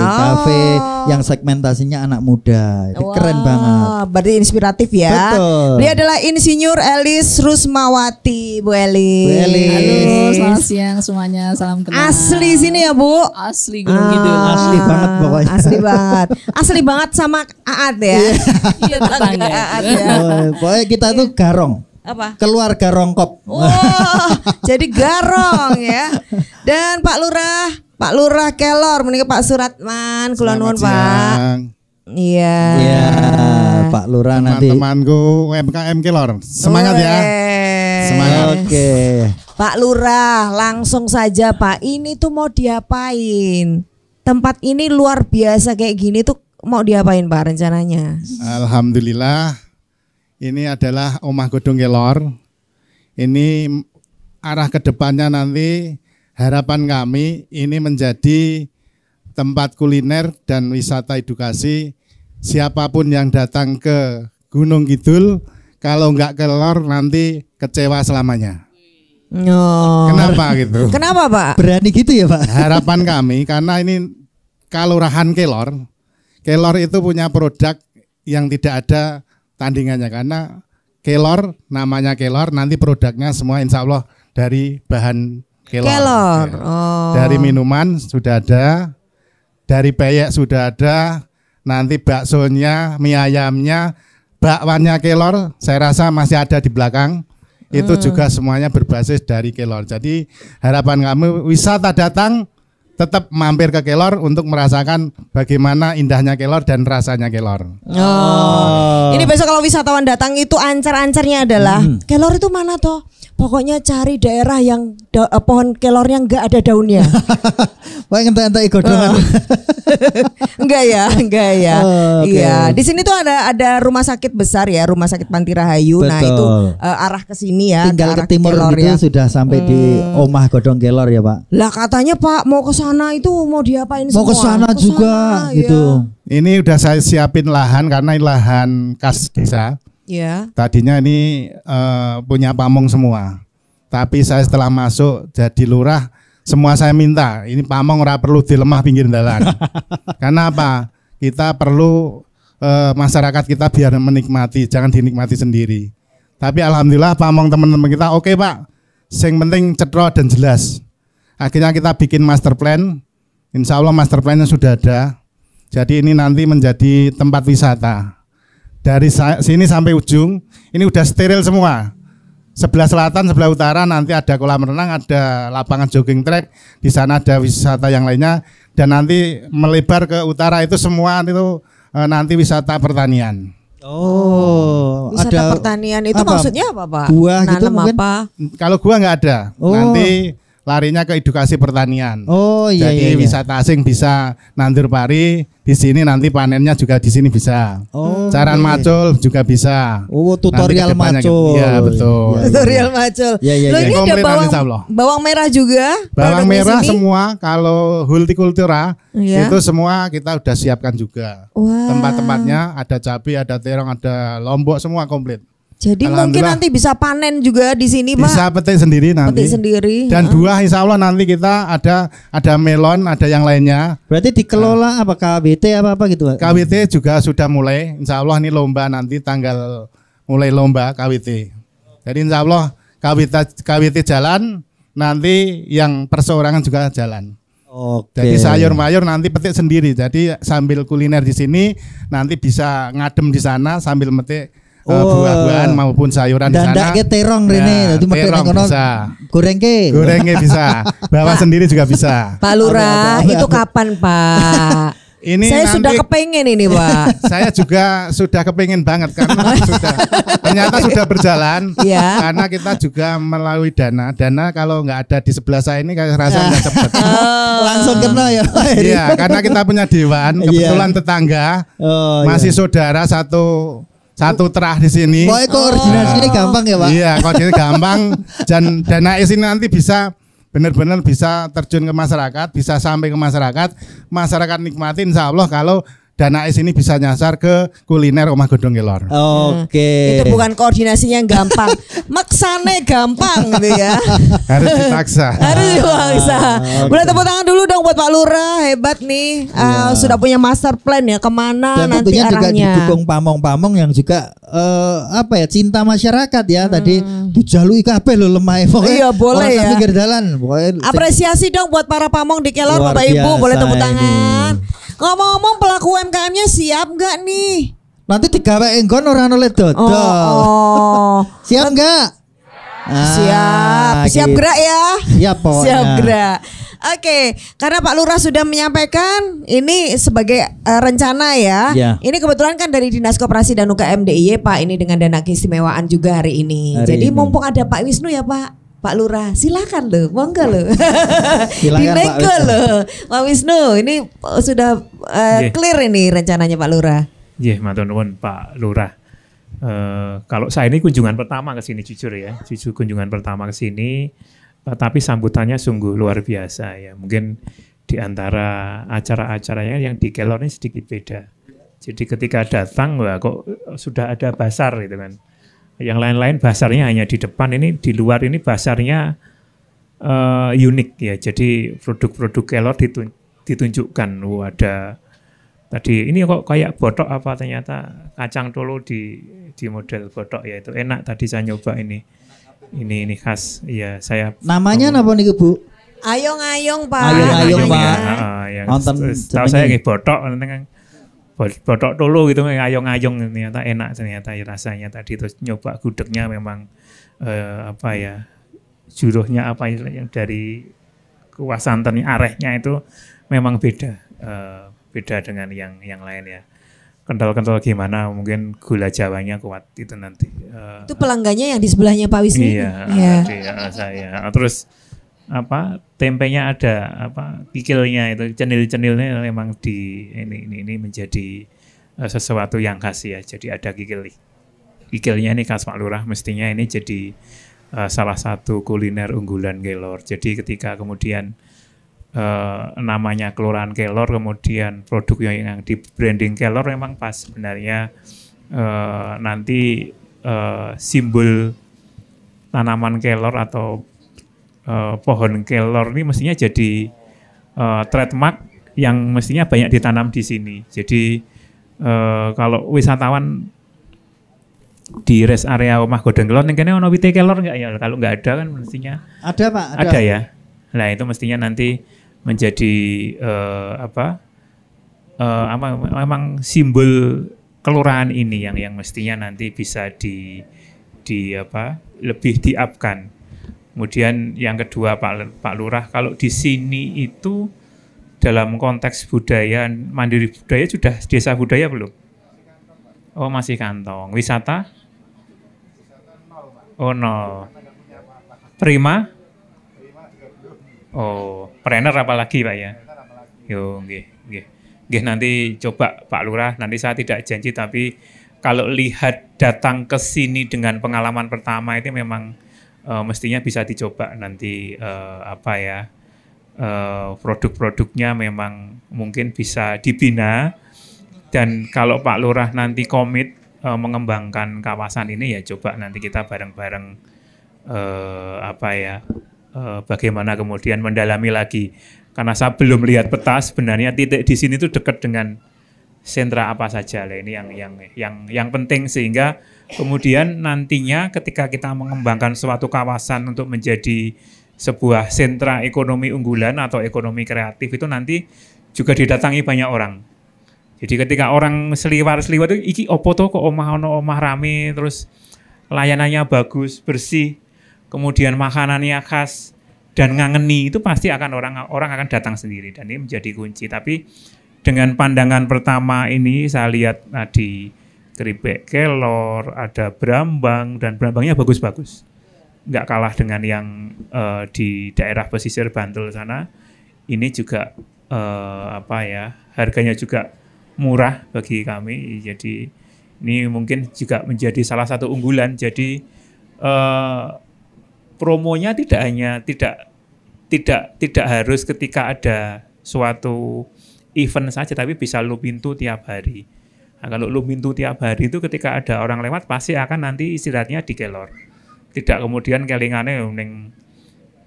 C: yang segmentasinya anak muda. Itu keren banget.
D: Berarti inspiratif ya.
C: Betul.
D: Dia adalah Insinyur Elis Rusmawati, Bu Elis.
N: Halo, selamat siang semuanya. Salam kenal.
D: Asli sini ya, Bu?
N: Asli Gunung Kidul.
C: Asli banget pokoknya.
D: Asli banget. Asli banget sama Aat ya.
N: Iya, tetangga.
D: Aat ya.
C: Pokoknya kita tuh garong.
D: Apa?
C: Keluarga rongkop.
D: Jadi garong ya. Dan Pak Lurah Kelor, menika Pak Suratman, kula nuwun Pak. Iya.
C: Iya, Pak Lurah nanti.
G: Teman-temanku UMKM Kelor. Semangat ya. Semangat.
C: Oke.
D: Pak Lurah, langsung saja Pak. Ini tuh mau diapain? Tempat ini luar biasa kayak gini tuh mau diapain Pak rencananya?
G: Alhamdulillah. Ini adalah Omah Godong Kelor. Ini arah ke depannya nanti harapan kami ini menjadi tempat kuliner dan wisata edukasi. Siapapun yang datang ke Gunung Kidul, kalau nggak Kelor nanti kecewa selamanya. Kenapa gitu?
D: Kenapa Pak?
C: Berani gitu ya Pak?
G: Harapan kami karena ini Kelurahan Kelor. Kelor itu punya produk yang tidak ada tandingannya karena Kelor, namanya Kelor, nanti produknya semua insya Allah dari bahan Kelor. Ya. Dari minuman sudah ada, dari peyek sudah ada, nanti baksonya, mie ayamnya, bakwannya Kelor, saya rasa masih ada di belakang. Itu juga semuanya berbasis dari Kelor. Jadi harapan kami wisata datang tetap mampir ke Kelor untuk merasakan bagaimana indahnya Kelor dan rasanya Kelor.
D: Ini besok kalau wisatawan datang itu ancar-ancarnya adalah Kelor itu mana toh? Pokoknya cari daerah yang pohon kelornya nggak ada daunnya.
C: Wah, ngentai-ngentai godongan.
D: Enggak ya. Iya, di sini tuh ada rumah sakit besar ya, Rumah Sakit Panti Rahayu.
C: Betul.
D: Nah, itu arah ke sini ya.
C: Tinggal ke timur
D: Kelor
C: itu
D: ya.
C: sudah sampai di Omah Godong Kelor ya Pak.
D: Lah katanya Pak mau ke sana itu mau diapain
C: Mau
D: semua?
C: ke sana juga gitu.
G: Ini udah saya siapin lahan karena ini lahan kas desa.
D: Ya.
G: Tadinya ini punya pamong semua. Tapi saya setelah masuk jadi lurah, semua saya minta. Ini pamong ora perlu dilemah pinggir jalan. Karena apa? kita perlu masyarakat kita biar menikmati, jangan dinikmati sendiri. Tapi alhamdulillah pamong teman-teman kita oke Pak, yang penting cetro dan jelas. Akhirnya kita bikin master plan, insya Allah master plan-nya sudah ada. Jadi ini nanti menjadi tempat wisata. Dari sini sampai ujung, ini udah steril semua. Sebelah selatan, sebelah utara nanti ada kolam renang, ada lapangan jogging track, di sana ada wisata yang lainnya. Dan nanti melebar ke utara itu semua itu nanti wisata pertanian.
C: Oh,
D: Wisata
C: ada
D: pertanian itu
C: apa?
D: maksudnya apa Pak?
C: Buah gitu
D: Nanam
C: mungkin?
D: apa?
G: Kalau gua nggak ada,
C: Oh.
G: nanti larinya ke edukasi pertanian.
C: Oh iya
G: Jadi
C: iya.
G: wisata asing bisa nandur pari, di sini nanti panennya juga di sini bisa.
C: Oh,
G: Cara
C: iya.
G: macul juga bisa.
C: Oh, tutorial
G: Nanti kedepannya
C: macul.
G: Iya betul.
D: Tutorial macul.
C: Ya, ya,
D: Loh,
C: ya.
D: ini ada
G: Komplit
D: bawang,
G: nanti, insya Allah.
D: bawang merah juga.
G: Bawang
D: produknya
G: merah
D: sini.
G: semua, kalau hortikultura
D: Iya.
G: itu semua kita udah siapkan juga.
D: Wah.
G: Tempat-tempatnya ada cabai, ada terong, ada lombok, semua komplit.
D: Jadi mungkin
G: Alhamdulillah.
D: nanti bisa panen juga di sini Pak.
G: Bisa petik sendiri nanti.
D: Petik sendiri.
G: Dan buah insya Allah nanti kita ada melon, ada yang lainnya.
C: Berarti dikelola apa KBT apa gitu Pak?
G: KWT juga sudah mulai. Insya Allah ini lomba nanti tanggal mulai lomba KWT. Jadi insya Allah KWT jalan, nanti yang perseorangan juga jalan.
C: Oke.
G: Jadi sayur mayur nanti petik sendiri. Jadi sambil kuliner di sini nanti bisa ngadem di sana sambil metik buah-buahan maupun sayuran di sana.
C: Dandake terong rene, dadi medhek
G: terong
C: kono
G: bisa.
C: gorengke.
G: Gorengnya bisa. Bawa sendiri juga bisa.
D: Pak Lurah, itu kapan Pak?
G: Ini
D: Saya
G: nanti-
D: sudah kepengen ini Pak.
G: Saya juga sudah kepengen banget karena ternyata sudah berjalan.
D: Iya.
G: Karena kita juga melalui dana. Dana kalau nggak ada di sebelah saya ini kayak rasanya nggak cepet.
C: Langsung kena ya. Pak Heri.
G: Iya, karena kita punya dewan, kebetulan tetangga,
C: Oh, iya.
G: masih saudara satu terah di sini.
C: Pokoknya koordinasinya gampang ya Pak.
G: Iya, koordinasi gampang dan dana ini nanti bisa benar-benar bisa terjun ke masyarakat, bisa sampai ke masyarakat, masyarakat nikmatin insya Allah kalau dana ini bisa nyasar ke kuliner Omah Godhong Kelor.
C: Oke.
D: Itu bukan koordinasinya yang gampang, maksane gampang gitu ya.
G: Harus dipaksa.
D: Harus dipaksa. Boleh tepuk tangan dulu dong buat Pak Lurah, hebat nih. Sudah punya master plan ya kemana
C: Dan
D: nanti
C: tentunya juga
D: arahnya.
C: didukung pamong-pamong yang juga apa ya cinta masyarakat ya tadi dijalui kabeh lho lemah
D: Iya, boleh ya.
C: pinggir jalan pokoknya
D: Apresiasi dong buat para pamong di Kelor,
C: Luar
D: Bapak Ibu,
C: biasa
D: boleh tepuk
C: ini.
D: tangan. Ngomong-ngomong pelaku UMKM-nya siap nggak nih?
C: nanti digawe enggon ora oleh dodol.
D: Oh.
C: Siap enggak?
D: Siap, siap
C: gitu.
D: gerak ya.
C: Siap pokoknya.
D: Siap gerak. Oke, karena Pak Lurah sudah menyampaikan ini sebagai rencana ya.
C: Ya.
D: Ini kebetulan kan dari Dinas Koperasi dan UKM DIY Pak, ini dengan dana keistimewaan juga hari ini.
C: Hari
D: Jadi
C: ini.
D: mumpung ada Pak Wisnu ya Pak Lurah, silakan loh, monggo loh.
C: Silakan,
D: Dinego
C: Pak Wisnu.
D: loh, Pak Wisnu. Ini sudah
L: Nggih.
D: clear ini rencananya Pak Lurah.
L: Iya, matur nuwun Pak Lurah. Kalau saya ini kunjungan pertama ke sini jujur ya, jujur kunjungan pertama ke sini, tapi sambutannya sungguh luar biasa ya. Mungkin di antara acara-acaranya yang di Kelor ini sedikit beda. Jadi ketika datang, wah kok sudah ada basar gitu kan. Yang lain-lain basarnya hanya di depan, ini di luar ini basarnya unik ya. Jadi produk-produk Kelor ditunjukkan. Ada tadi ini kok kayak botok apa ternyata kacang tolo di model botok ya, itu enak tadi saya nyoba ini khas ya saya.
C: Namanya napa niku Bu?
D: Ayong-ayong Pak.
C: Ayong-ayong, Pak.
L: Yang
C: Nonton
L: tahu saya
C: jenenge.
L: kayak botok kan botok tolo gitu ayong-ayong ternyata enak ternyata ya, rasanya tadi terus nyoba gudegnya memang apa ya juruhnya apa yang dari kuah santannya arehnya itu memang beda beda dengan yang lain ya. Kental-kental gimana mungkin gula Jawanya kuat itu nanti.
D: Itu pelanggannya yang di sebelahnya Pak Wisnu.
L: Iya,
D: Iya.
L: saya. Terus apa tempenya ada apa kikilnya itu cenil-cenilnya memang di ini menjadi sesuatu yang khas ya. Jadi ada kikilnya ini khas Pak Lurah, mestinya ini jadi salah satu kuliner unggulan Kelor. Jadi ketika kemudian namanya Kelurahan Kelor, kemudian produk yang di branding Kelor memang pas sebenarnya. Nanti simbol tanaman Kelor atau pohon Kelor ini mestinya jadi trademark yang mestinya banyak ditanam di sini. Jadi kalau wisatawan di rest area Omah Godhong Kelor ning kene ono wite kelor enggak ya? Kalau enggak ada kan mestinya
C: ada, Pak.
L: Ada ya. Nah, itu mestinya nanti menjadi memang simbol kelurahan ini yang mestinya nanti bisa lebih di-up-kan. Kemudian yang kedua Pak Lurah, kalau di sini itu dalam konteks budaya, mandiri budaya sudah desa budaya belum? Oh, masih kantong. Wisata? Oh, no. Prima? Oh, trainer apalagi Pak ya? Yo, nggih, nanti coba Pak Lurah, nanti saya tidak janji, tapi kalau lihat datang ke sini dengan pengalaman pertama itu memang mestinya bisa dicoba nanti produk-produknya memang mungkin bisa dibina. Dan kalau Pak Lurah nanti komit mengembangkan kawasan ini, ya coba nanti kita bareng-bareng bagaimana kemudian mendalami lagi. Karena saya belum lihat peta sebenarnya titik di sini itu dekat dengan sentra apa saja lah, ini yang penting, sehingga kemudian nantinya ketika kita mengembangkan suatu kawasan untuk menjadi sebuah sentra ekonomi unggulan atau ekonomi kreatif itu nanti juga didatangi banyak orang. Jadi ketika orang seliwar itu iki opo to kok omah rame, terus layanannya bagus, bersih, kemudian makanannya khas dan ngangeni, itu pasti akan orang akan datang sendiri, dan ini menjadi kunci. Tapi dengan pandangan pertama ini saya lihat di keripik kelor, ada brambang, dan brambangnya bagus-bagus. Nggak kalah dengan yang di daerah pesisir Bantul sana. Ini juga harganya juga murah bagi kami. Jadi ini mungkin juga menjadi salah satu unggulan. Jadi promonya tidak harus ketika ada suatu event saja, tapi bisa lumintu tiap hari. Nah, kalau lumintu tiap hari itu ketika ada orang lewat pasti akan nanti istirahatnya di kelor. Tidak kemudian kelingane ning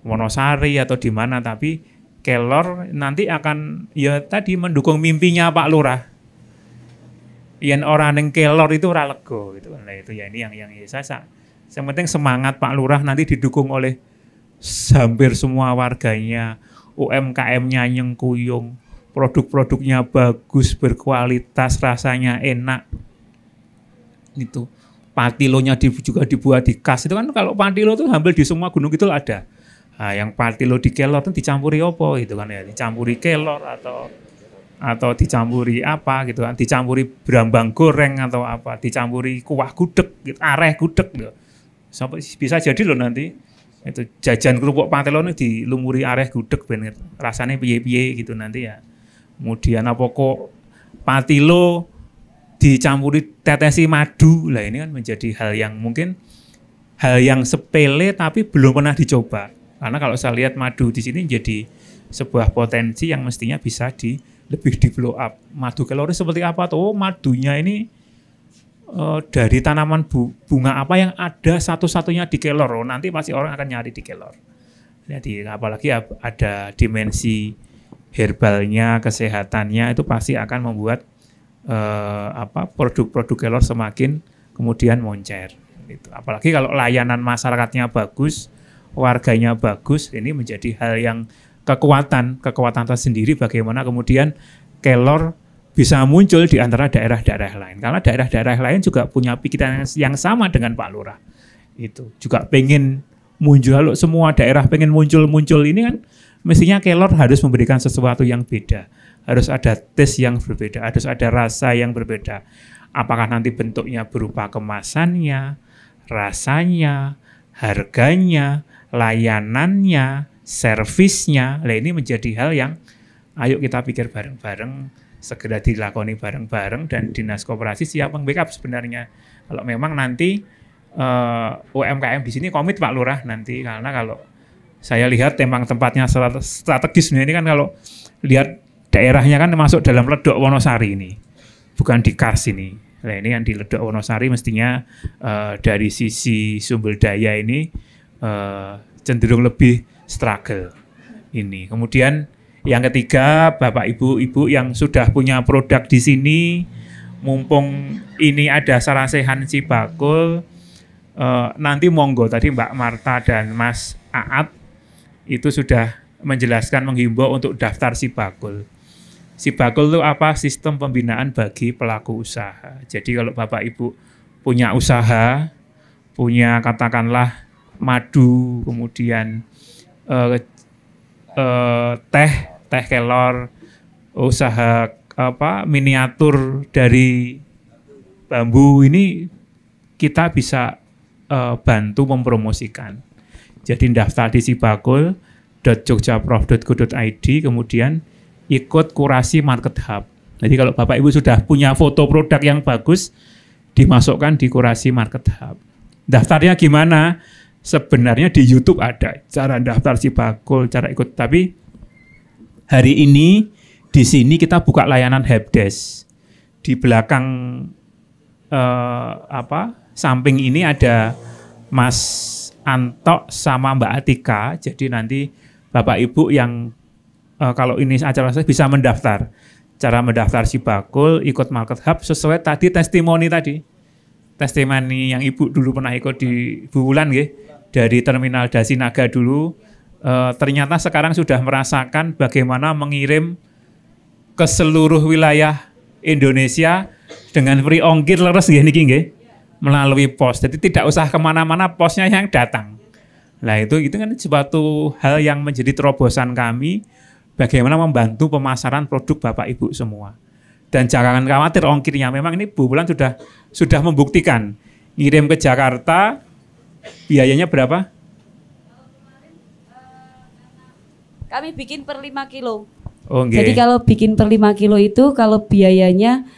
L: Wonosari atau di mana, tapi kelor nanti akan ya tadi mendukung mimpinya Pak Lurah. Yen orang ning kelor itu ora lega gitu. Nah, itu ya ini yang saya yang penting semangat Pak Lurah nanti didukung oleh hampir semua warganya, UMKM-nya nyengkuyung, produk-produknya bagus, berkualitas, rasanya enak. Itu patilonya juga dibuat di kas. Itu kan kalau patilo itu hampir di semua gunung itu ada. Nah, yang patilo di kelor itu dicampuri apa gitu kan ya, dicampuri kelor atau dicampuri apa gitu kan, dicampuri brambang goreng atau apa, dicampuri kuah gudeg, gitu, areh gudeg gitu. Sampai bisa jadi loh nanti itu jajan kerupuk patilo ini dilumuri areh gudeg bener, rasanya piye-piye gitu nanti ya. Kemudian apa kok patilo dicampuri tetesi madu, lah ini kan menjadi hal yang mungkin hal yang sepele tapi belum pernah dicoba. Karena kalau saya lihat madu di sini jadi sebuah potensi yang mestinya bisa lebih di blow up. Madu kelor seperti apa tuh? Madunya ini dari tanaman bunga apa yang ada satu-satunya di kelor. Nanti pasti orang akan nyari di kelor. Jadi apalagi ada dimensi herbalnya, kesehatannya, itu pasti akan membuat produk-produk kelor semakin kemudian moncer. Gitu. Apalagi kalau layanan masyarakatnya bagus, warganya bagus, ini menjadi hal yang kekuatan tersendiri bagaimana kemudian kelor bisa muncul di antara daerah-daerah lain. Karena daerah-daerah lain juga punya pikiran yang sama dengan Pak Lurah. Itu juga pengen muncul, kalau semua daerah pengen muncul ini kan mestinya kelor harus memberikan sesuatu yang beda. Harus ada tes yang berbeda, harus ada rasa yang berbeda. Apakah nanti bentuknya berupa kemasannya, rasanya, harganya, layanannya, servisnya. Nah, ini menjadi hal yang ayo kita pikir bareng-bareng, segera dilakoni bareng-bareng, dan Dinas Koperasi siap meng-backup sebenarnya. Kalau memang nanti UMKM di sini komit Pak Lurah nanti, karena kalau saya lihat memang tempatnya strategis ini kan, kalau lihat daerahnya kan masuk dalam Ledok Wonosari ini, bukan di Kars ini. Nah, ini yang di Ledok Wonosari mestinya dari sisi sumber daya ini cenderung lebih struggle ini. Kemudian Yang ketiga, Bapak Ibu yang sudah punya produk di sini, mumpung ini ada sarasehan Sibakul, nanti monggo tadi Mbak Marta dan Mas Aat itu sudah menjelaskan menghimbau untuk daftar Sibakul. Sibakul itu apa? Sistem pembinaan bagi pelaku usaha. Jadi kalau Bapak Ibu punya usaha, punya katakanlah madu, kemudian teh kelor, usaha miniatur dari bambu, ini kita bisa bantu mempromosikan. Jadi daftar di sibakul.jogjaprof.go.id, kemudian ikut kurasi market hub. Jadi kalau Bapak Ibu sudah punya foto produk yang bagus, dimasukkan di kurasi market hub. Daftarnya gimana? Sebenarnya di YouTube ada cara daftar Sibakul, cara ikut. Tapi hari ini di sini kita buka layanan helpdesk. Di belakang samping ini ada Mas Anto sama Mbak Atika. Jadi nanti Bapak Ibu yang kalau ini acara saya bisa mendaftar. Cara mendaftar Sibakul, ikut market hub sesuai tadi testimoni tadi. Testimoni yang Ibu dulu pernah ikut di Bulan dari Terminal Dasinaga dulu. Ternyata sekarang sudah merasakan bagaimana mengirim ke seluruh wilayah Indonesia dengan free ongkir leres melalui pos. Jadi tidak usah kemana-mana, posnya yang datang. Nah itu kan suatu hal yang menjadi terobosan kami, bagaimana membantu pemasaran produk Bapak Ibu semua. Dan jangan khawatir ongkirnya, memang ini Bu Bulan sudah membuktikan. Ngirim ke Jakarta, biayanya berapa?
E: Kami bikin per 5 kilo.
L: Oh, okay.
E: Jadi kalau bikin per 5 kilo itu, kalau biayanya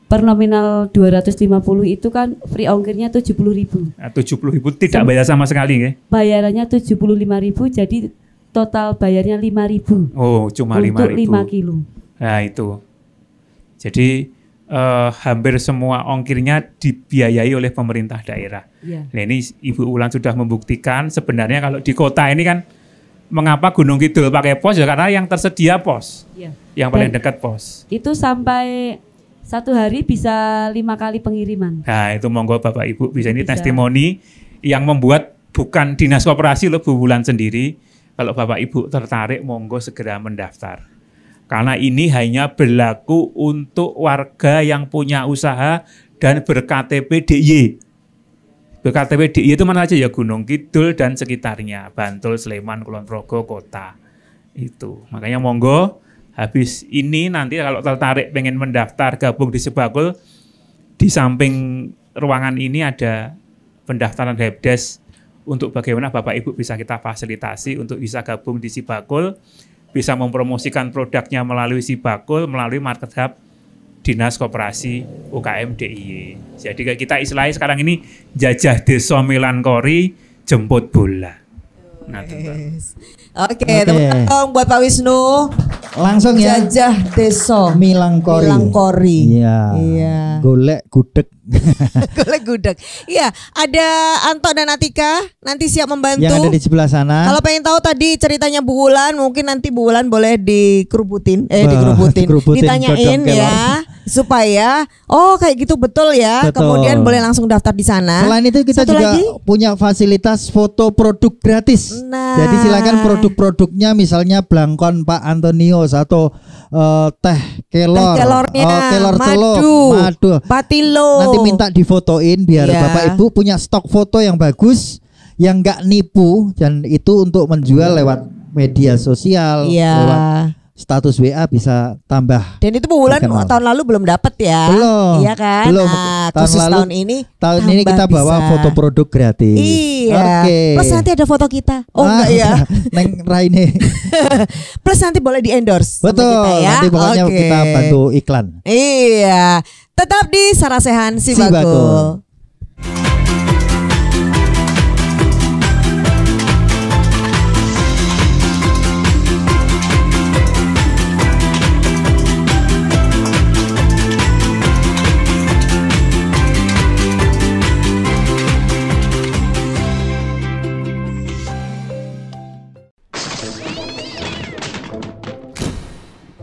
E: per nominal 250 itu kan free ongkirnya 70.000.
L: Nah, 70.000 tidak bayar sama sekali
E: Bayarannya 75.000, jadi total bayarnya 5.000.
L: Oh, cuma 5.000.
E: Untuk 5 kilo.
L: Nah, itu. Jadi hampir semua ongkirnya dibiayai oleh pemerintah daerah.
E: Ya.
L: Nah, ini Ibu Ulan sudah membuktikan sebenarnya kalau di kota ini kan mengapa Gunung Kidul pakai pos ya karena yang tersedia pos.
E: Ya.
L: Yang paling dekat pos.
E: Itu sampai 1 hari bisa 5 kali pengiriman.
L: Nah, itu monggo Bapak Ibu bisa ini testimoni yang membuat bukan Dinas Koperasi loh Bu Bulan sendiri. Kalau Bapak Ibu tertarik, monggo segera mendaftar. Karena ini hanya berlaku untuk warga yang punya usaha dan ber-KTP DIY. Ber-KTP DIY itu mana aja ya? Gunung Kidul dan sekitarnya. Bantul, Sleman, Kulon Progo, kota. Itu. Makanya monggo, habis ini nanti kalau tertarik pengen mendaftar gabung di Sibakul, di samping ruangan ini ada pendaftaran helpdesk. Untuk bagaimana Bapak Ibu bisa kita fasilitasi untuk bisa gabung di Sibakul, bisa mempromosikan produknya melalui Sibakul, melalui market hub Dinas Koperasi UKM DIY. Jadi kita istilahnya sekarang ini jajah desa Milankori, jemput bola. Nah,
D: Oke, teman-teman buat Pak Wisnu.
C: Langsung ya.
D: Jajah desa
C: Milankori. Iya. Golek gudeg.
D: Golek gudeg. Iya, ada Anto dan Atika nanti siap membantu.
C: Yang ada di sebelah sana.
D: Kalau pengen tahu tadi ceritanya Bu Wulan, mungkin nanti Bu Wulan boleh dikerubutin, ditanyain ya, supaya kayak gitu betul ya.
C: Betul.
D: Kemudian boleh langsung daftar di sana.
C: Selain itu kita juga punya fasilitas foto produk gratis.
D: Nah.
C: Jadi silakan produk-produknya misalnya Blangkon Pak Antonius atau teh kelor, kelor celup, madu,
D: patilo.
C: Nanti minta difotoin biar Bapak Ibu punya stok foto yang bagus, yang nggak nipu, dan itu untuk menjual lewat media sosial, lewat status WA bisa tambah.
D: Dan itu Bu Wulan tahun lalu belum dapat ya?
C: Belum.
D: Iya kan?
C: Belum.
D: Tahun ini.
C: Tahun ini kita bawa foto produk gratis.
D: Iya.
C: Okay.
D: Plus nanti ada foto kita. Enggak ya?
C: Neng Raine.
D: Plus nanti boleh di endorse.
C: Betul.
D: Sama kita ya.
C: Nanti pokoknya kita bantu iklan.
D: Iya. Tetap di Sarasehan Sibakul.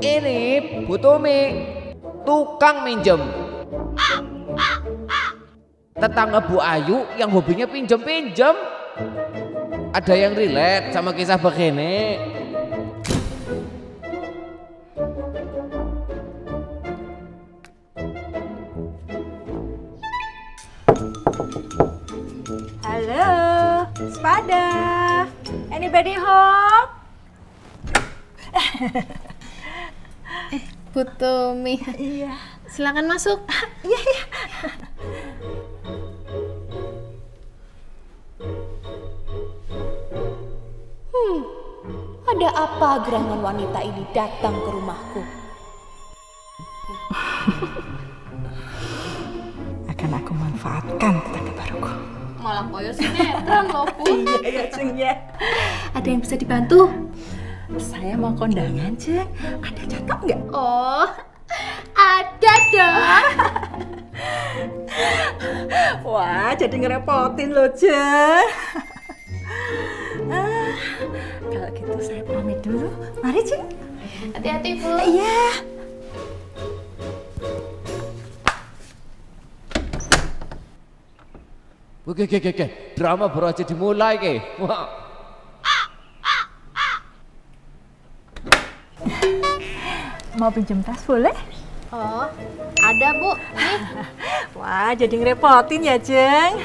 O: Ini Bu Tumi, tukang minjem. Tetangga Bu Ayu yang hobinya pinjem-pinjem. Ada yang relate sama kisah begini.
P: Halo, Sepada. Anybody home?
Q: Bu Tumi.
P: Iya.
Q: Silakan masuk.
P: Iya, iya.
Q: Ada apa gerangan wanita ini datang ke rumahku?
P: Akan aku manfaatkan tetangga baruku.
Q: Malah koyo sinetron loh, Bu.
P: Iya, Ceng ya.
Q: Ada yang bisa dibantu?
P: Saya mau kondangan, Ceng. Ada cakep nggak?
Q: Oh, ada dong.
P: Wah, jadi ngerepotin loh, Ceng. Kalau gitu saya pamit dulu. Mari, Ceng.
Q: Hati-hati, Bu.
P: Iya.
O: Oke, drama baru aja dimulai ke. Wah.
P: Mau pinjam tas boleh?
Q: Oh, ada Bu. Nih.
P: Wah, jadi ngerepotin ya, Ceng.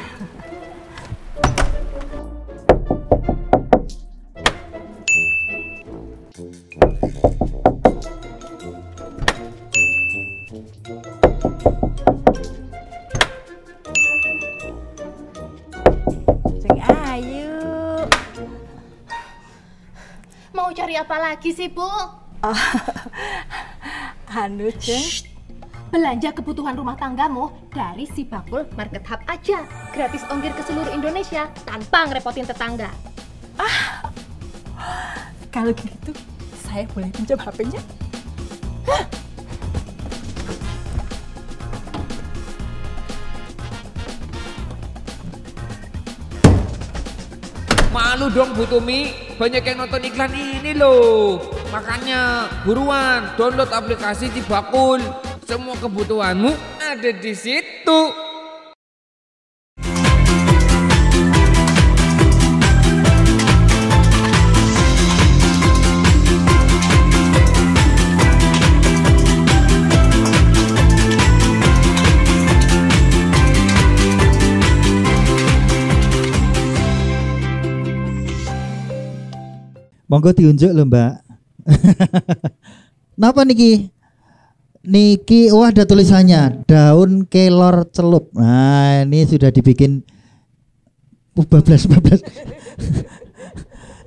P: Ceng Ayu.
Q: Mau cari apa lagi sih, Bu?
P: Oh, anu, Ceng.
Q: Belanja kebutuhan rumah tanggamu dari si Bakul Market Hub aja. Gratis ongkir ke seluruh Indonesia tanpa ngerepotin tetangga.
P: Kalau gitu, saya boleh pinjam HP-nya?
O: Malu dong Bu Tumi, banyak yang nonton iklan ini loh. Makanya buruan download aplikasi Cibakul. Semua kebutuhanmu ada di situ.
C: Monggo diunjuk lho, Mbak. Napa niki? Niki wah ada tulisannya daun kelor celup. Nah, ini sudah dibikin bablas.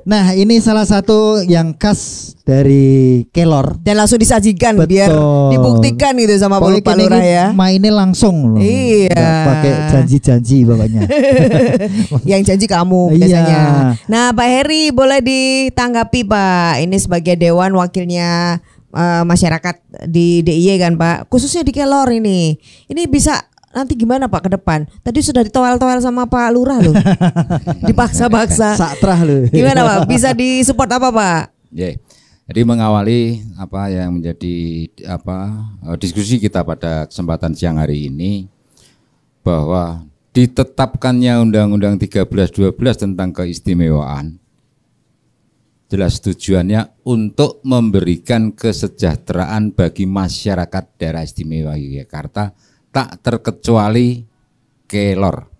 C: Nah, ini salah satu yang khas dari kelor
D: dan langsung disajikan. Betul. Biar dibuktikan gitu sama Pak Lurah ya.
C: Mainnya langsung loh.
D: Iya.
C: Nggak pakai janji-janji pokoknya.
D: Yang janji kamu biasanya. Nah, Pak Heri boleh ditanggapi, Pak. Ini sebagai dewan wakilnya masyarakat di DIY kan, Pak. Khususnya di kelor ini. Ini bisa nanti gimana Pak ke depan? Tadi sudah ditowel-towel sama Pak Lurah loh. Dipaksa-paksa.
C: Satrah loh.
D: Gimana Pak? Bisa disupport apa Pak?
M: Yeah. Jadi mengawali apa yang menjadi diskusi kita pada kesempatan siang hari ini, bahwa ditetapkannya Undang-Undang 1312 tentang keistimewaan jelas tujuannya untuk memberikan kesejahteraan bagi masyarakat daerah istimewa Yogyakarta, tak terkecuali kelor.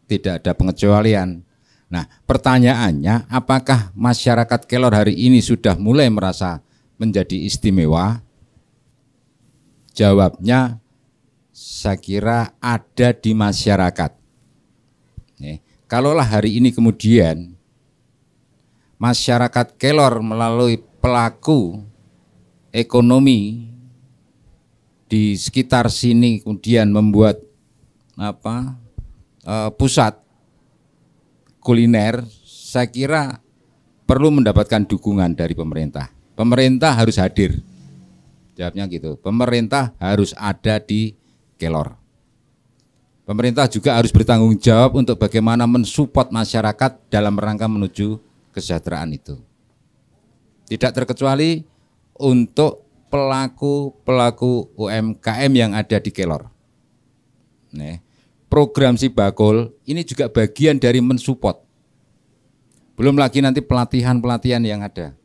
M: Tidak ada pengecualian. Nah, pertanyaannya, apakah masyarakat kelor hari ini sudah mulai merasa menjadi istimewa? Jawabnya, saya kira ada di masyarakat. Kalaulah hari ini kemudian masyarakat kelor melalui pelaku ekonomi di sekitar sini kemudian membuat pusat kuliner, saya kira perlu mendapatkan dukungan dari pemerintah. Pemerintah harus hadir. Jawabnya gitu. Pemerintah harus ada di kelor. Pemerintah juga harus bertanggung jawab untuk bagaimana mensupport masyarakat dalam rangka menuju kesejahteraan itu. Tidak terkecuali untuk pelaku-pelaku UMKM yang ada di Kelor. Nih, program Sibakul ini juga bagian dari mensupport. Belum lagi nanti pelatihan-pelatihan yang ada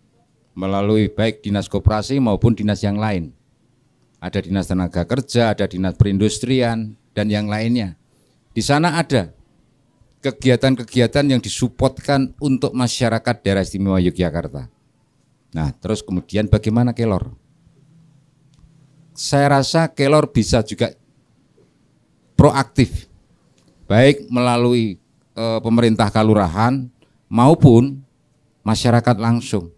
M: melalui baik dinas koperasi maupun dinas yang lain. Ada dinas tenaga kerja, ada dinas perindustrian, dan yang lainnya. Di sana ada kegiatan-kegiatan yang disuppotkan untuk masyarakat daerah istimewa Yogyakarta. Nah, terus kemudian bagaimana Kelor? Saya rasa Kelor bisa juga proaktif, baik melalui pemerintah kalurahan maupun masyarakat langsung.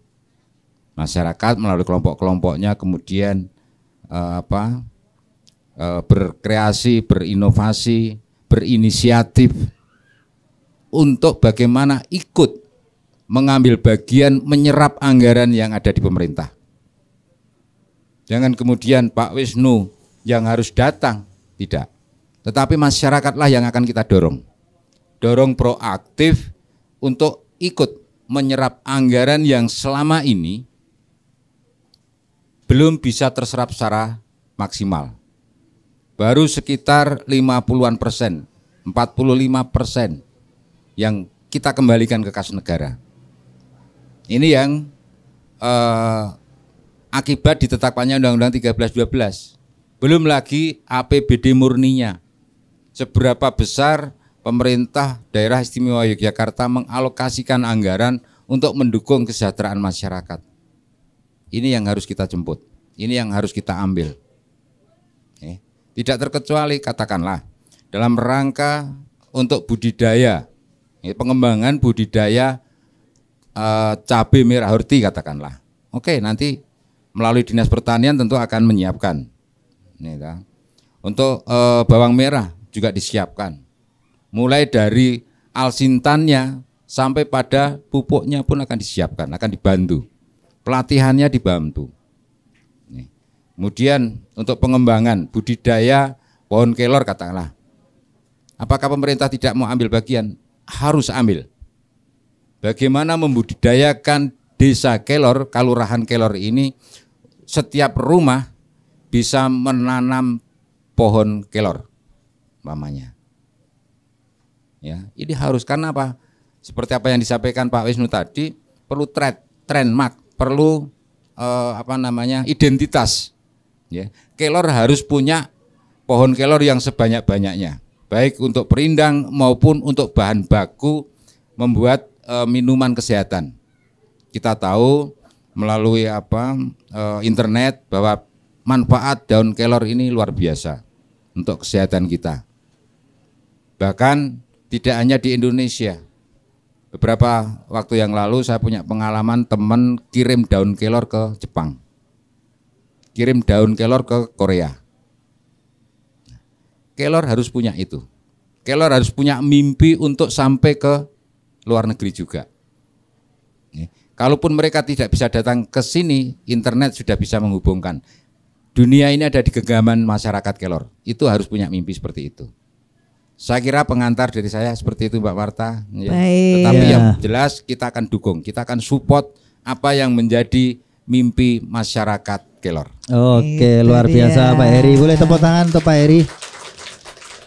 M: Masyarakat melalui kelompok-kelompoknya kemudian berkreasi, berinovasi, berinisiatif untuk bagaimana ikut mengambil bagian menyerap anggaran yang ada di pemerintah. Jangan kemudian Pak Wisnu yang harus datang, tidak. Tetapi masyarakatlah yang akan kita dorong. Dorong proaktif untuk ikut menyerap anggaran yang selama ini belum bisa terserap secara maksimal. Baru sekitar 50-an%, 45% yang kita kembalikan ke kas negara. Ini yang akibat ditetapkannya Undang-Undang 13-12. Belum lagi APBD murninya. Seberapa besar pemerintah daerah istimewa Yogyakarta mengalokasikan anggaran untuk mendukung kesejahteraan masyarakat. Ini yang harus kita jemput. Ini yang harus kita ambil. Tidak terkecuali katakanlah dalam rangka untuk budidaya, pengembangan budidaya cabai merah horti katakanlah. Oke, nanti melalui Dinas Pertanian tentu akan menyiapkan. Untuk bawang merah juga disiapkan. Mulai dari alsintannya sampai pada pupuknya pun akan disiapkan, akan dibantu. Pelatihannya dibantu. Kemudian untuk pengembangan budidaya pohon kelor katakanlah. Apakah pemerintah tidak mau ambil bagian? Harus ambil. Bagaimana membudidayakan desa Kelor, kalurahan Kelor ini, setiap rumah bisa menanam pohon kelor, umpamanya. Ya, ini harus, karena apa? Seperti apa yang disampaikan Pak Wisnu tadi, perlu trademark, perlu identitas. Ya, Kelor harus punya pohon kelor yang sebanyak-banyaknya, baik untuk perindang maupun untuk bahan baku membuat minuman kesehatan. Kita tahu melalui internet bahwa manfaat daun kelor ini luar biasa untuk kesehatan kita. Bahkan tidak hanya di Indonesia. Beberapa waktu yang lalu saya punya pengalaman teman kirim daun kelor ke Jepang. Kirim daun kelor ke Korea. Kelor harus punya itu. Kelor harus punya mimpi untuk sampai ke luar negeri juga. Kalaupun mereka tidak bisa datang ke sini, internet sudah bisa menghubungkan. Dunia ini ada di genggaman masyarakat Kelor. Itu harus punya mimpi seperti itu. Saya kira pengantar dari saya seperti itu Mbak Marta. Ya. Tetapi yang jelas kita akan dukung, kita akan support apa yang menjadi mimpi masyarakat Kelor.
C: Oke, luar biasa Pak Heri. Boleh tepuk tangan untuk Pak Heri.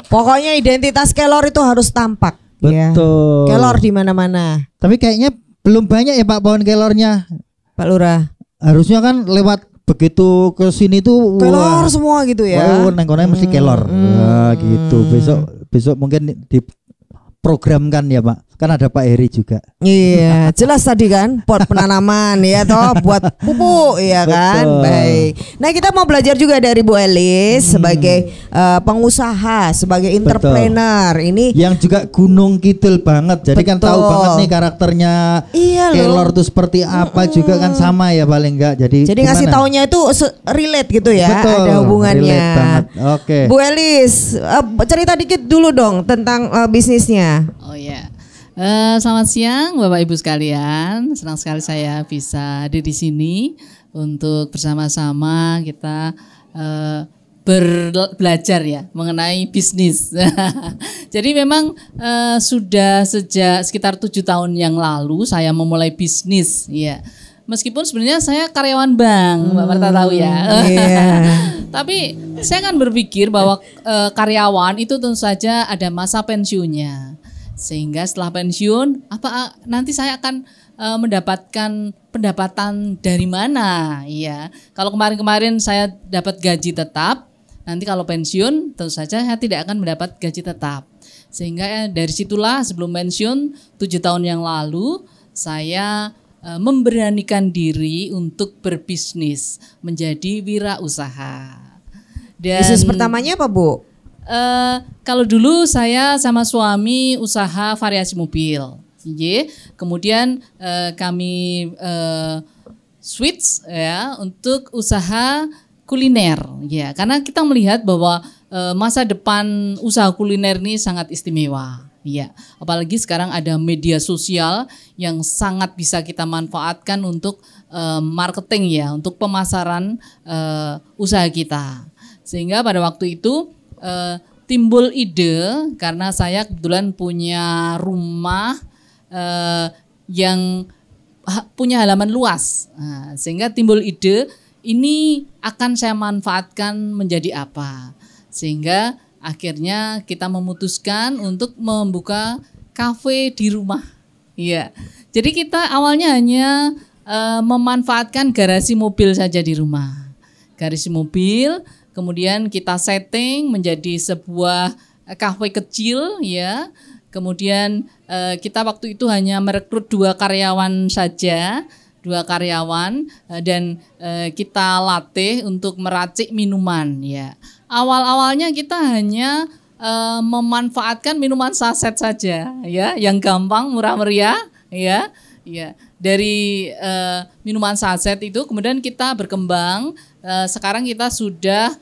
D: Pokoknya identitas Kelor itu harus tampak.
C: Betul.
D: Ya. Kelor di mana-mana.
C: Tapi kayaknya belum banyak ya Pak pohon kelornya,
D: Pak Lurah.
C: Harusnya kan lewat begitu ke sini tuh
D: kelor semua gitu ya.
C: Wah, nengkonnya mesti kelor. Nah, gitu. Besok mungkin diprogramkan ya Pak. Kan ada Pak Heri juga.
D: Iya, jelas tadi kan pot penanaman ya toh, buat pupuk ya kan. Baik. Nah, kita mau belajar juga dari Bu Elis sebagai pengusaha, sebagai entrepreneur. Ini
C: yang juga Gunung Kidul banget. Jadi kan tahu banget nih karakternya kelor itu seperti apa juga kan sama ya paling enggak. Jadi
D: ngasih taunya itu relate gitu ya.
C: Betul,
D: ada hubungannya.
C: Relate banget. Oke.
D: Bu Elis, cerita dikit dulu dong tentang bisnisnya.
N: Oh ya. Selamat siang Bapak Ibu sekalian, senang sekali saya bisa hadir di sini untuk bersama-sama kita belajar ya mengenai bisnis. Jadi memang sudah sejak sekitar 7 tahun yang lalu saya memulai bisnis ya. meskipun sebenarnya saya karyawan bank, Mbak Marta tahu ya. Tapi saya kan berpikir bahwa karyawan itu tentu saja ada masa pensiunnya. Sehingga setelah pensiun, nanti saya akan mendapatkan pendapatan dari mana? Iya. Kalau kemarin-kemarin saya dapat gaji tetap, nanti kalau pensiun tentu saja saya tidak akan mendapat gaji tetap. Sehingga dari situlah sebelum pensiun 7 tahun yang lalu saya memberanikan diri untuk berbisnis, menjadi wirausaha. Dan
D: bisnis pertamanya apa, Bu?
N: Kalau dulu saya sama suami usaha variasi mobil. Kemudian kami switch ya untuk usaha kuliner ya, karena kita melihat bahwa masa depan usaha kuliner ini sangat istimewa. Iya, apalagi sekarang ada media sosial yang sangat bisa kita manfaatkan untuk marketing ya, untuk pemasaran usaha kita. Sehingga pada waktu itu timbul ide karena saya kebetulan punya rumah yang punya halaman luas, sehingga timbul ide ini akan saya manfaatkan menjadi apa, sehingga akhirnya kita memutuskan untuk membuka kafe di rumah. Iya. Jadi kita awalnya hanya memanfaatkan garasi mobil saja di rumah. Garasi mobil, kemudian kita setting menjadi sebuah kafe kecil ya. Kemudian kita waktu itu hanya merekrut 2 karyawan saja. 2 karyawan dan kita latih untuk meracik minuman ya. Awal-awalnya kita hanya memanfaatkan minuman saset saja ya, yang gampang, murah meriah ya. Ya, dari minuman saset itu kemudian kita berkembang, sekarang kita sudah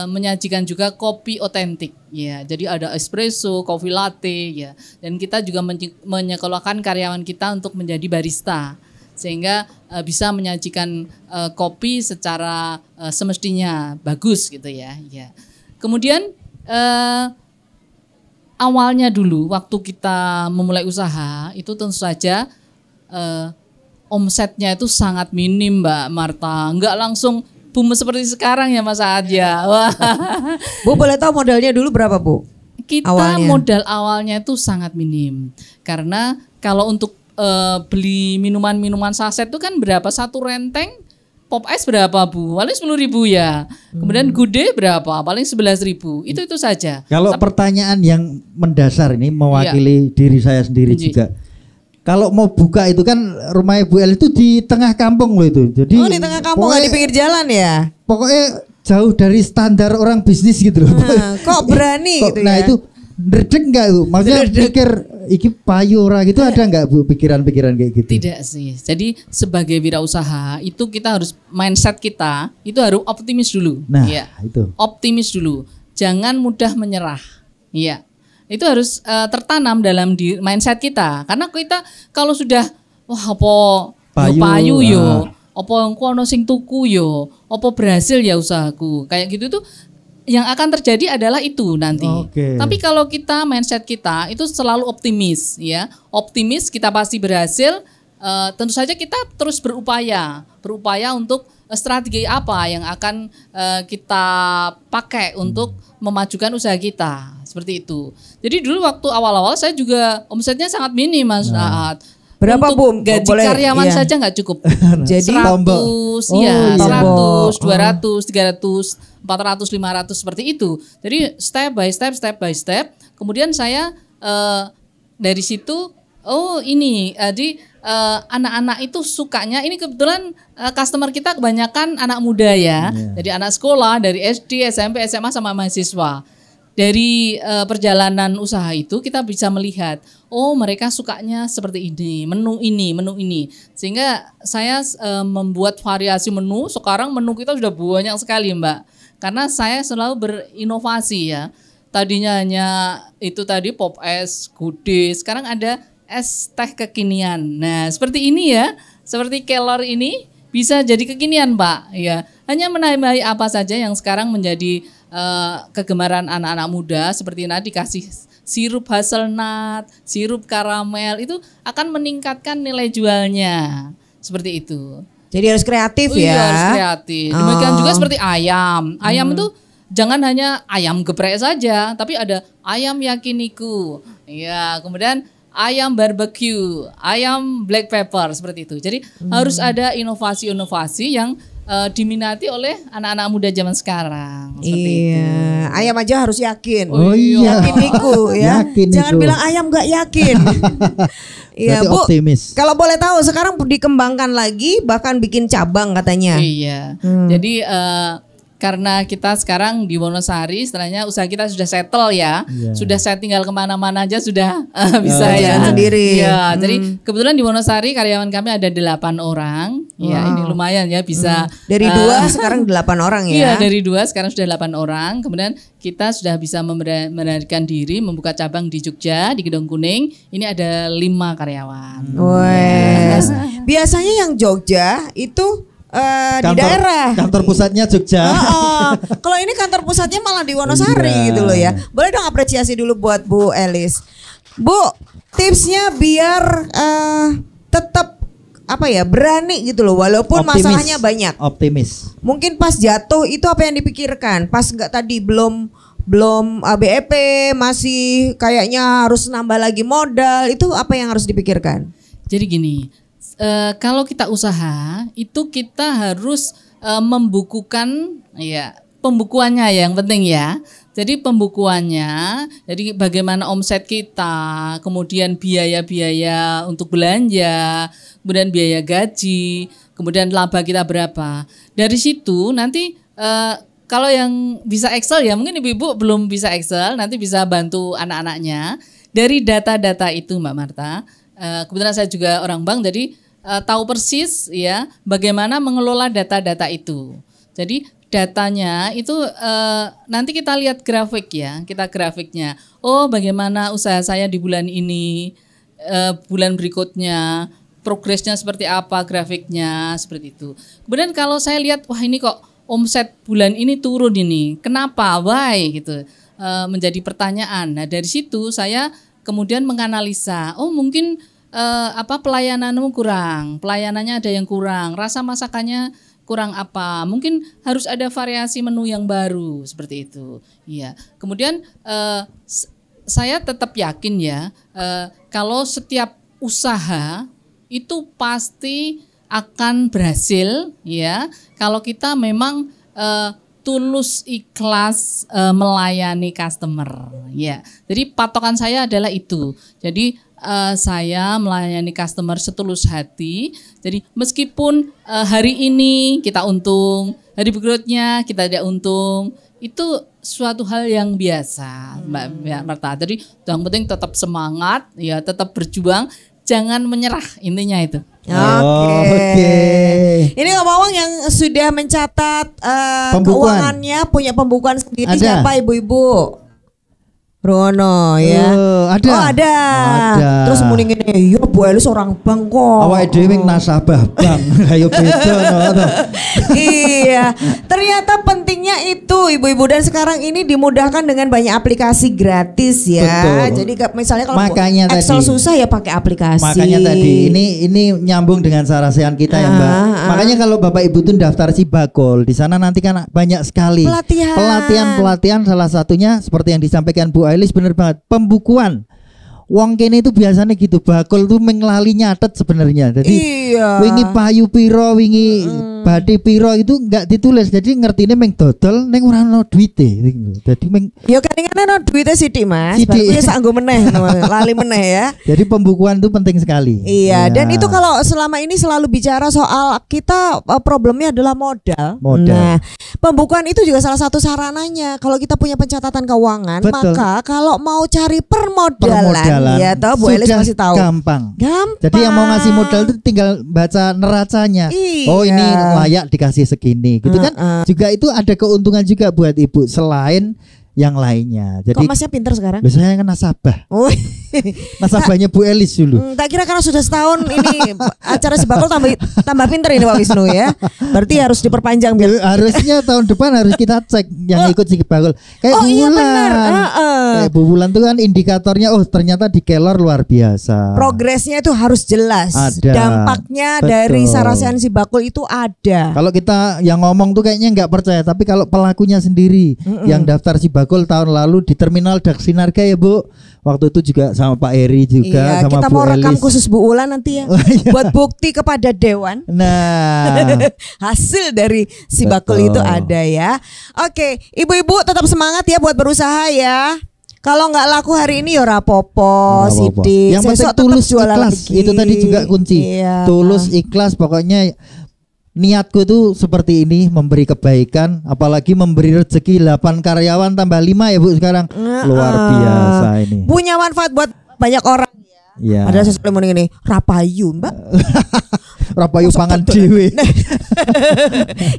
N: menyajikan juga kopi otentik ya. Jadi ada espresso, kopi latte ya. Dan kita juga menyekolahkan karyawan kita untuk menjadi barista, sehingga bisa menyajikan kopi secara semestinya bagus gitu ya. Ya. Kemudian awalnya dulu waktu kita memulai usaha itu tentu saja omsetnya itu sangat minim, Mbak Marta. Enggak langsung boom seperti sekarang ya Mas Saad ya. Wah.
D: Bu boleh tahu modalnya dulu berapa, Bu?
N: Kita modal awalnya itu sangat minim. Karena kalau untuk beli minuman-minuman saset itu kan berapa, satu renteng pop ice berapa Bu? Paling 10.000 ya. Kemudian gude berapa? Paling 11.000. Itu saja.
C: Kalau pertanyaan yang mendasar ini mewakili diri saya sendiri juga. Kalau mau buka itu kan rumah Ibu El itu di tengah kampung loh itu. Jadi
D: di tengah kampung, nggak di pinggir jalan ya?
C: Pokoknya jauh dari standar orang bisnis gitu loh.
D: Kok berani gitu
C: nah
D: ya?
C: itu dredeg enggak Bu? Maksudnya pikir iki payu ora gitu, ada enggak Bu pikiran-pikiran kayak gitu?
N: Tidak sih. Jadi sebagai wirausaha itu kita harus, mindset kita itu harus optimis dulu.
C: Nah,
N: ya.
C: itu.
N: Optimis dulu. Jangan mudah menyerah. Iya. Itu harus tertanam dalam mindset kita. Karena kita kalau sudah apa payu yo, apa kono sing tuku yo, apa berhasil ya usahaku. Kayak gitu tuh yang akan terjadi adalah itu nanti. Tapi kalau kita mindset kita itu selalu optimis ya. Optimis kita pasti berhasil. Tentu saja kita terus berupaya untuk strategi apa yang akan kita pakai untuk memajukan usaha kita, seperti itu. Jadi dulu waktu awal-awal saya juga omsetnya sangat minim Mas Saad.
D: Berapa
N: untuk
D: Bu?
N: Gaji karyawan saja nggak cukup. Jadi 100, 100, 200, 300, 400, 500 seperti itu. Jadi step by step. Kemudian saya dari situ, jadi anak-anak itu sukanya, ini kebetulan customer kita kebanyakan anak muda ya. Jadi anak sekolah dari SD, SMP, SMA sama mahasiswa. Dari perjalanan usaha itu kita bisa melihat, mereka sukanya seperti ini, menu ini. Sehingga saya membuat variasi menu. Sekarang menu kita sudah banyak sekali Mbak. Karena saya selalu berinovasi ya. Tadinya hanya itu tadi pop es, gude, sekarang ada es teh kekinian. Nah, seperti ini ya. Seperti kelor ini bisa jadi kekinian, Pak. Ya, hanya menambahi apa saja yang sekarang menjadi kegemaran anak-anak muda, seperti nanti dikasih sirup hazelnut, sirup karamel, itu akan meningkatkan nilai jualnya. seperti itu.
D: Jadi harus kreatif ya.
N: Iya, harus kreatif. Demikian juga seperti ayam. Ayam itu jangan hanya ayam geprek saja, tapi ada ayam yakiniku. Iya, kemudian ayam barbecue, ayam black pepper seperti itu. Jadi harus ada inovasi-inovasi yang diminati oleh anak-anak muda zaman sekarang. Seperti itu.
D: Ayam aja harus yakin.
C: Oh iya.
D: Yakiniku ya. Jangan bilang ayam nggak yakin. Iya Bu,
C: optimis.
D: Kalau boleh tahu sekarang dikembangkan lagi, bahkan bikin cabang katanya.
N: Iya. Jadi karena kita sekarang di Wonosari, setelahnya usaha kita sudah settle ya, sudah saya tinggal kemana-mana aja sudah bisa ya
D: sendiri.
N: Ya, jadi kebetulan di Wonosari karyawan kami ada 8 orang, ya ini lumayan ya bisa.
D: Dari 2 sekarang 8 orang ya.
N: Iya dari 2 sekarang sudah 8 orang, kemudian kita sudah bisa memberanikan diri membuka cabang di Jogja di Gedong Kuning, ini ada 5 karyawan.
D: Wes. Biasanya yang Jogja itu di daerah.
C: Kantor pusatnya Jogja.
D: Kalau ini kantor pusatnya malah di Wonosari gitu loh ya. Boleh dong apresiasi dulu buat Bu Elis. Bu, tipsnya biar tetap berani gitu loh, walaupun masalahnya banyak.
C: Optimis.
D: Mungkin pas jatuh itu apa yang dipikirkan? Pas nggak tadi belum BEP masih kayaknya harus nambah lagi modal, itu apa yang harus dipikirkan?
N: Jadi gini. Kalau kita usaha itu kita harus membukukan ya pembukuannya yang penting ya. Jadi pembukuannya, jadi bagaimana omset kita, kemudian biaya-biaya untuk belanja, kemudian biaya gaji, kemudian laba kita berapa. Dari situ nanti kalau yang bisa Excel ya mungkin ibu-ibu belum bisa Excel, nanti bisa bantu anak-anaknya. Dari data-data itu Mbak Marta, kebetulan saya juga orang bank jadi tahu persis ya bagaimana mengelola data-data itu. Jadi datanya itu nanti kita lihat grafik ya, kita grafiknya. Oh bagaimana usaha saya di bulan ini, bulan berikutnya, progresnya seperti apa, grafiknya seperti itu. Kemudian kalau saya lihat wah ini kok omset bulan ini turun ini, kenapa, why gitu, menjadi pertanyaan. Nah dari situ saya kemudian menganalisa, oh mungkin pelayananmu kurang, pelayanannya ada yang kurang, rasa masakannya kurang apa, mungkin harus ada variasi menu yang baru seperti itu. Iya. Kemudian saya tetap yakin ya kalau setiap usaha itu pasti akan berhasil ya kalau kita memang tulus ikhlas melayani customer ya. Jadi patokan saya adalah itu. Jadi saya melayani customer setulus hati. Jadi meskipun hari ini kita untung, hari berikutnya kita tidak untung, itu suatu hal yang biasa, Mbak Marta. Jadi yang penting tetap semangat, ya tetap berjuang, jangan menyerah, intinya itu.
D: Oke. Ini ngomong-ngomong yang sudah mencatat keuangannya, punya pembukuan sendiri siapa ibu-ibu? Rono ya.
C: Ada.
D: Oh ada. Terus muni ngene, yo Bu Elis orang bank kok.
C: Awake dhewe nasabah bank. Ayo beda no.
D: Iya. Ternyata pentingnya itu ibu-ibu, dan sekarang ini dimudahkan dengan banyak aplikasi gratis ya.
C: Betul.
D: Jadi misalnya kalau
C: makanya
D: Excel
C: tadi,
D: susah ya pakai aplikasi.
C: Makanya tadi ini nyambung dengan sarasehan kita ya Mbak. Makanya kalau Bapak Ibu tuh daftar Sibakul, di sana nanti kan banyak sekali pelatihan salah satunya seperti yang disampaikan Bu Ailis, bener banget, pembukuan. Wong kene itu biasanya gitu, bakul tuh menglali nyatet sebenarnya. Jadi wingi payu piro, wingi badi piro itu enggak ditulis. Jadi ngertine meng dodol ning ora ono duite. Jadi meng
D: yo kadang-kadang ono duite sithik Mas. Baru wis anggo meneh, lali meneh ya.
C: Jadi pembukuan itu penting sekali.
D: Iya, dan itu kalau selama ini selalu bicara soal kita problemnya adalah modal. Nah, pembukuan itu juga salah satu sarananya. Kalau kita punya pencatatan keuangan, maka kalau mau cari permodalan ya toh Bu Elis masih tahu.
C: Gampang. Jadi yang mau ngasih modal itu tinggal baca neracanya. Oh ini layak dikasih segini gitu kan. Juga itu ada keuntungan juga buat ibu. Selain yang lainnya. Jadi
D: kok Masnya pinter sekarang?
C: Saya kan nasabah. Nasabahnya Bu Elis dulu.
D: Tak kira karena sudah setahun ini acara Si Bakul tambah pinter ini Pak Wisnu ya. Berarti harus diperpanjang biar.
C: Harusnya tahun depan harus kita cek yang ikut Si Bakul. Kayak Bu
D: iya
C: Wulan.
D: benar.
C: Kayak Bu Wulan tuh kan indikatornya ternyata di Kelor luar biasa.
D: Progresnya itu harus jelas.
C: Ada.
D: Dampaknya dari Sarasehan Si Bakul itu ada.
C: Kalau kita yang ngomong tuh kayaknya nggak percaya, tapi kalau pelakunya sendiri yang daftar Si Bakul tahun lalu di Terminal Daksinarga ya Bu. Waktu itu juga sama Pak Eri juga,
D: iya,
C: sama
D: kita
C: Bu
D: mau rekam
C: Elis.
D: khusus Bu Ulan nanti ya. Buat bukti kepada Dewan.
C: Nah,
D: hasil dari Si Bakul itu ada ya. Oke, ibu-ibu tetap semangat ya buat berusaha ya. Kalau nggak laku hari ini ya rapopo, sidik.
C: Yang penting tulus ikhlas, itu tadi juga kunci.
D: Iya.
C: Tulus ikhlas, pokoknya niatku tuh seperti ini, memberi kebaikan, apalagi memberi rezeki 8 karyawan tambah 5 ya Bu sekarang. Luar biasa ini.
D: Punya manfaat buat banyak orang ya.
C: Ya.
D: Ada sesuatu ini rapayu, Mbak.
C: Rapayu pangan dewe.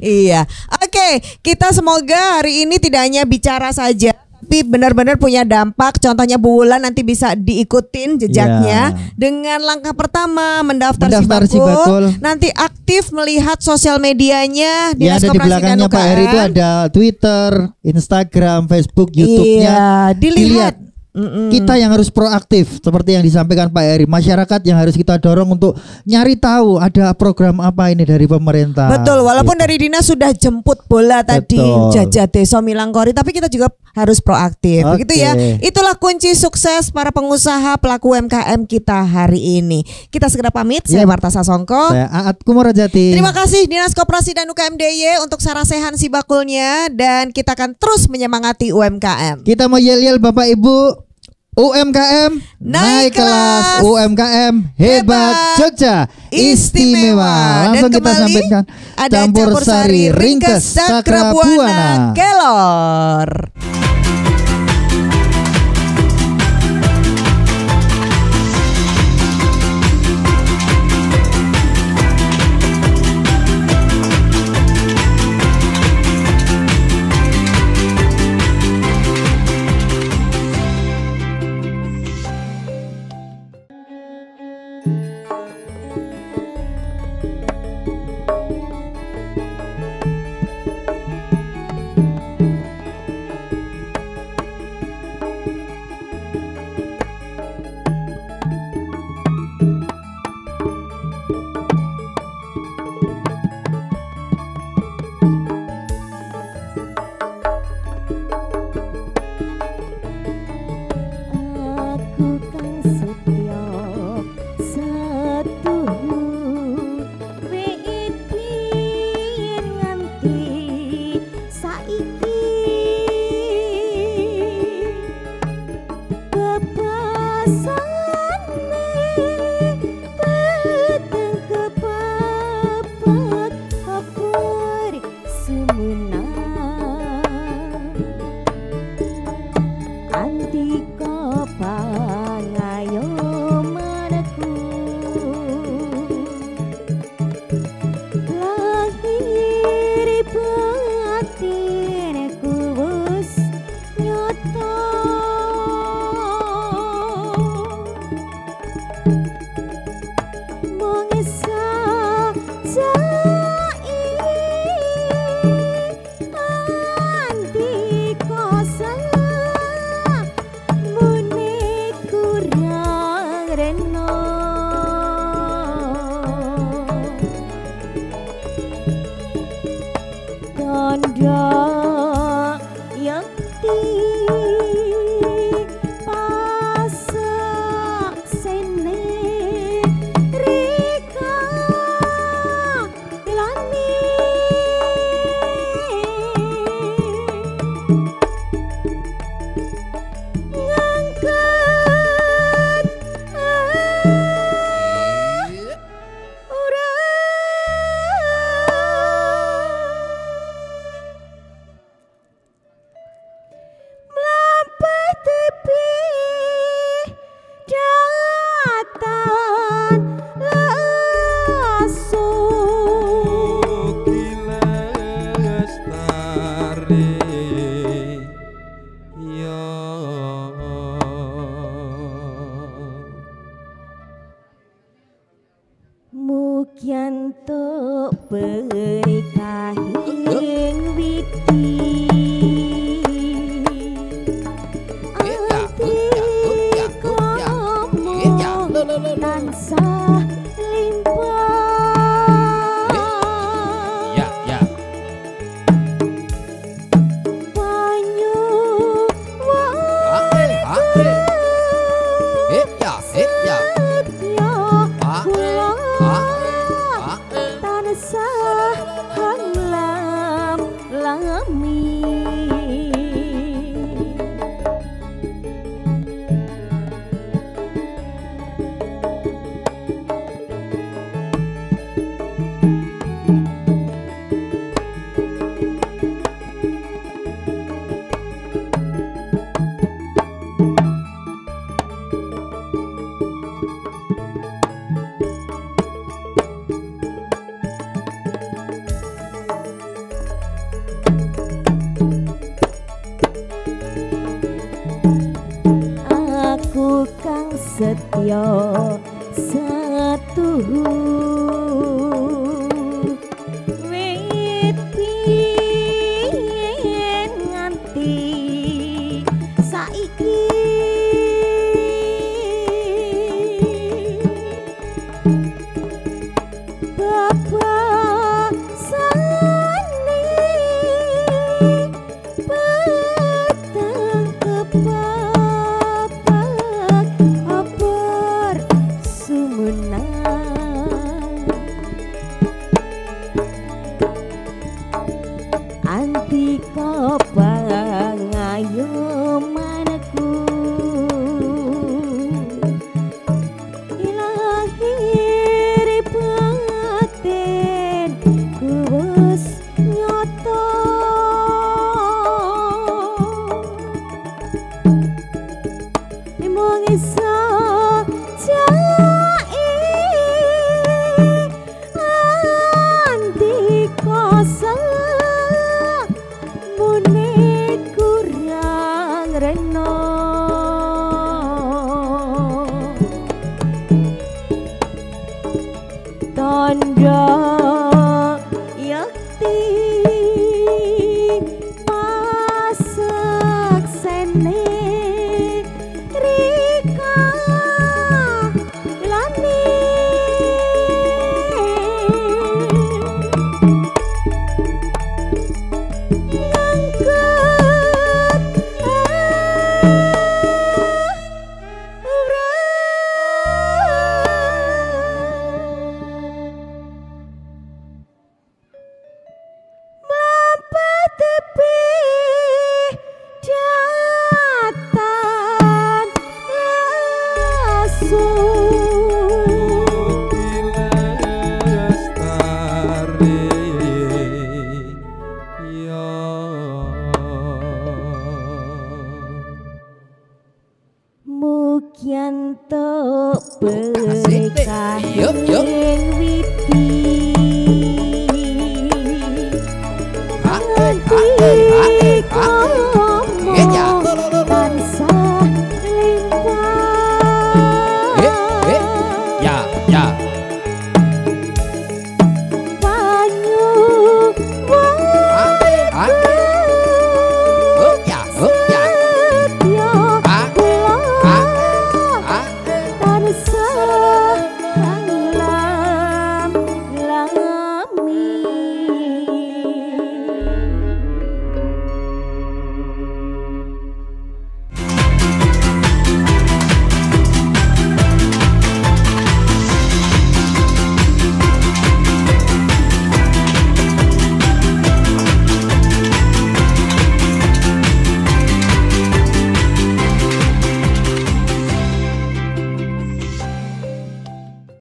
D: Iya. Oke, kita semoga hari ini tidak hanya bicara saja, tapi benar-benar punya dampak. Contohnya Bu Wulan nanti bisa diikutin jejaknya dengan langkah pertama mendaftar Si Bakul. Nanti aktif melihat sosial medianya
C: Ya, ada di belakangnya Pak Eri itu ada Twitter, Instagram, Facebook, YouTube-nya.
D: Iya, dilihat.
C: Kita yang harus proaktif seperti yang disampaikan Pak Eri. Masyarakat yang harus kita dorong untuk nyari tahu ada program apa ini dari pemerintah.
D: Betul, walaupun dari dinas sudah jemput bola tadi Jajah Desa Milangkori, tapi kita juga harus proaktif. Begitu ya. Itulah kunci sukses para pengusaha pelaku UMKM kita hari ini. Kita segera pamit. Saya Marta Sasongko.
C: Saya Aat Kumorajati.
D: Terima kasih Dinas Koperasi dan UKM DIY untuk Sarasehan Si Bakulnya, dan kita akan terus menyemangati UMKM.
C: Kita mau yel-yel Bapak Ibu. UMKM naik kelas, UMKM hebat, Jogja istimewa. Langsung kita sampaikan campur sari ringkes Cakrabuana
D: Kelor.
B: hanglam lami. Aku kang setya satu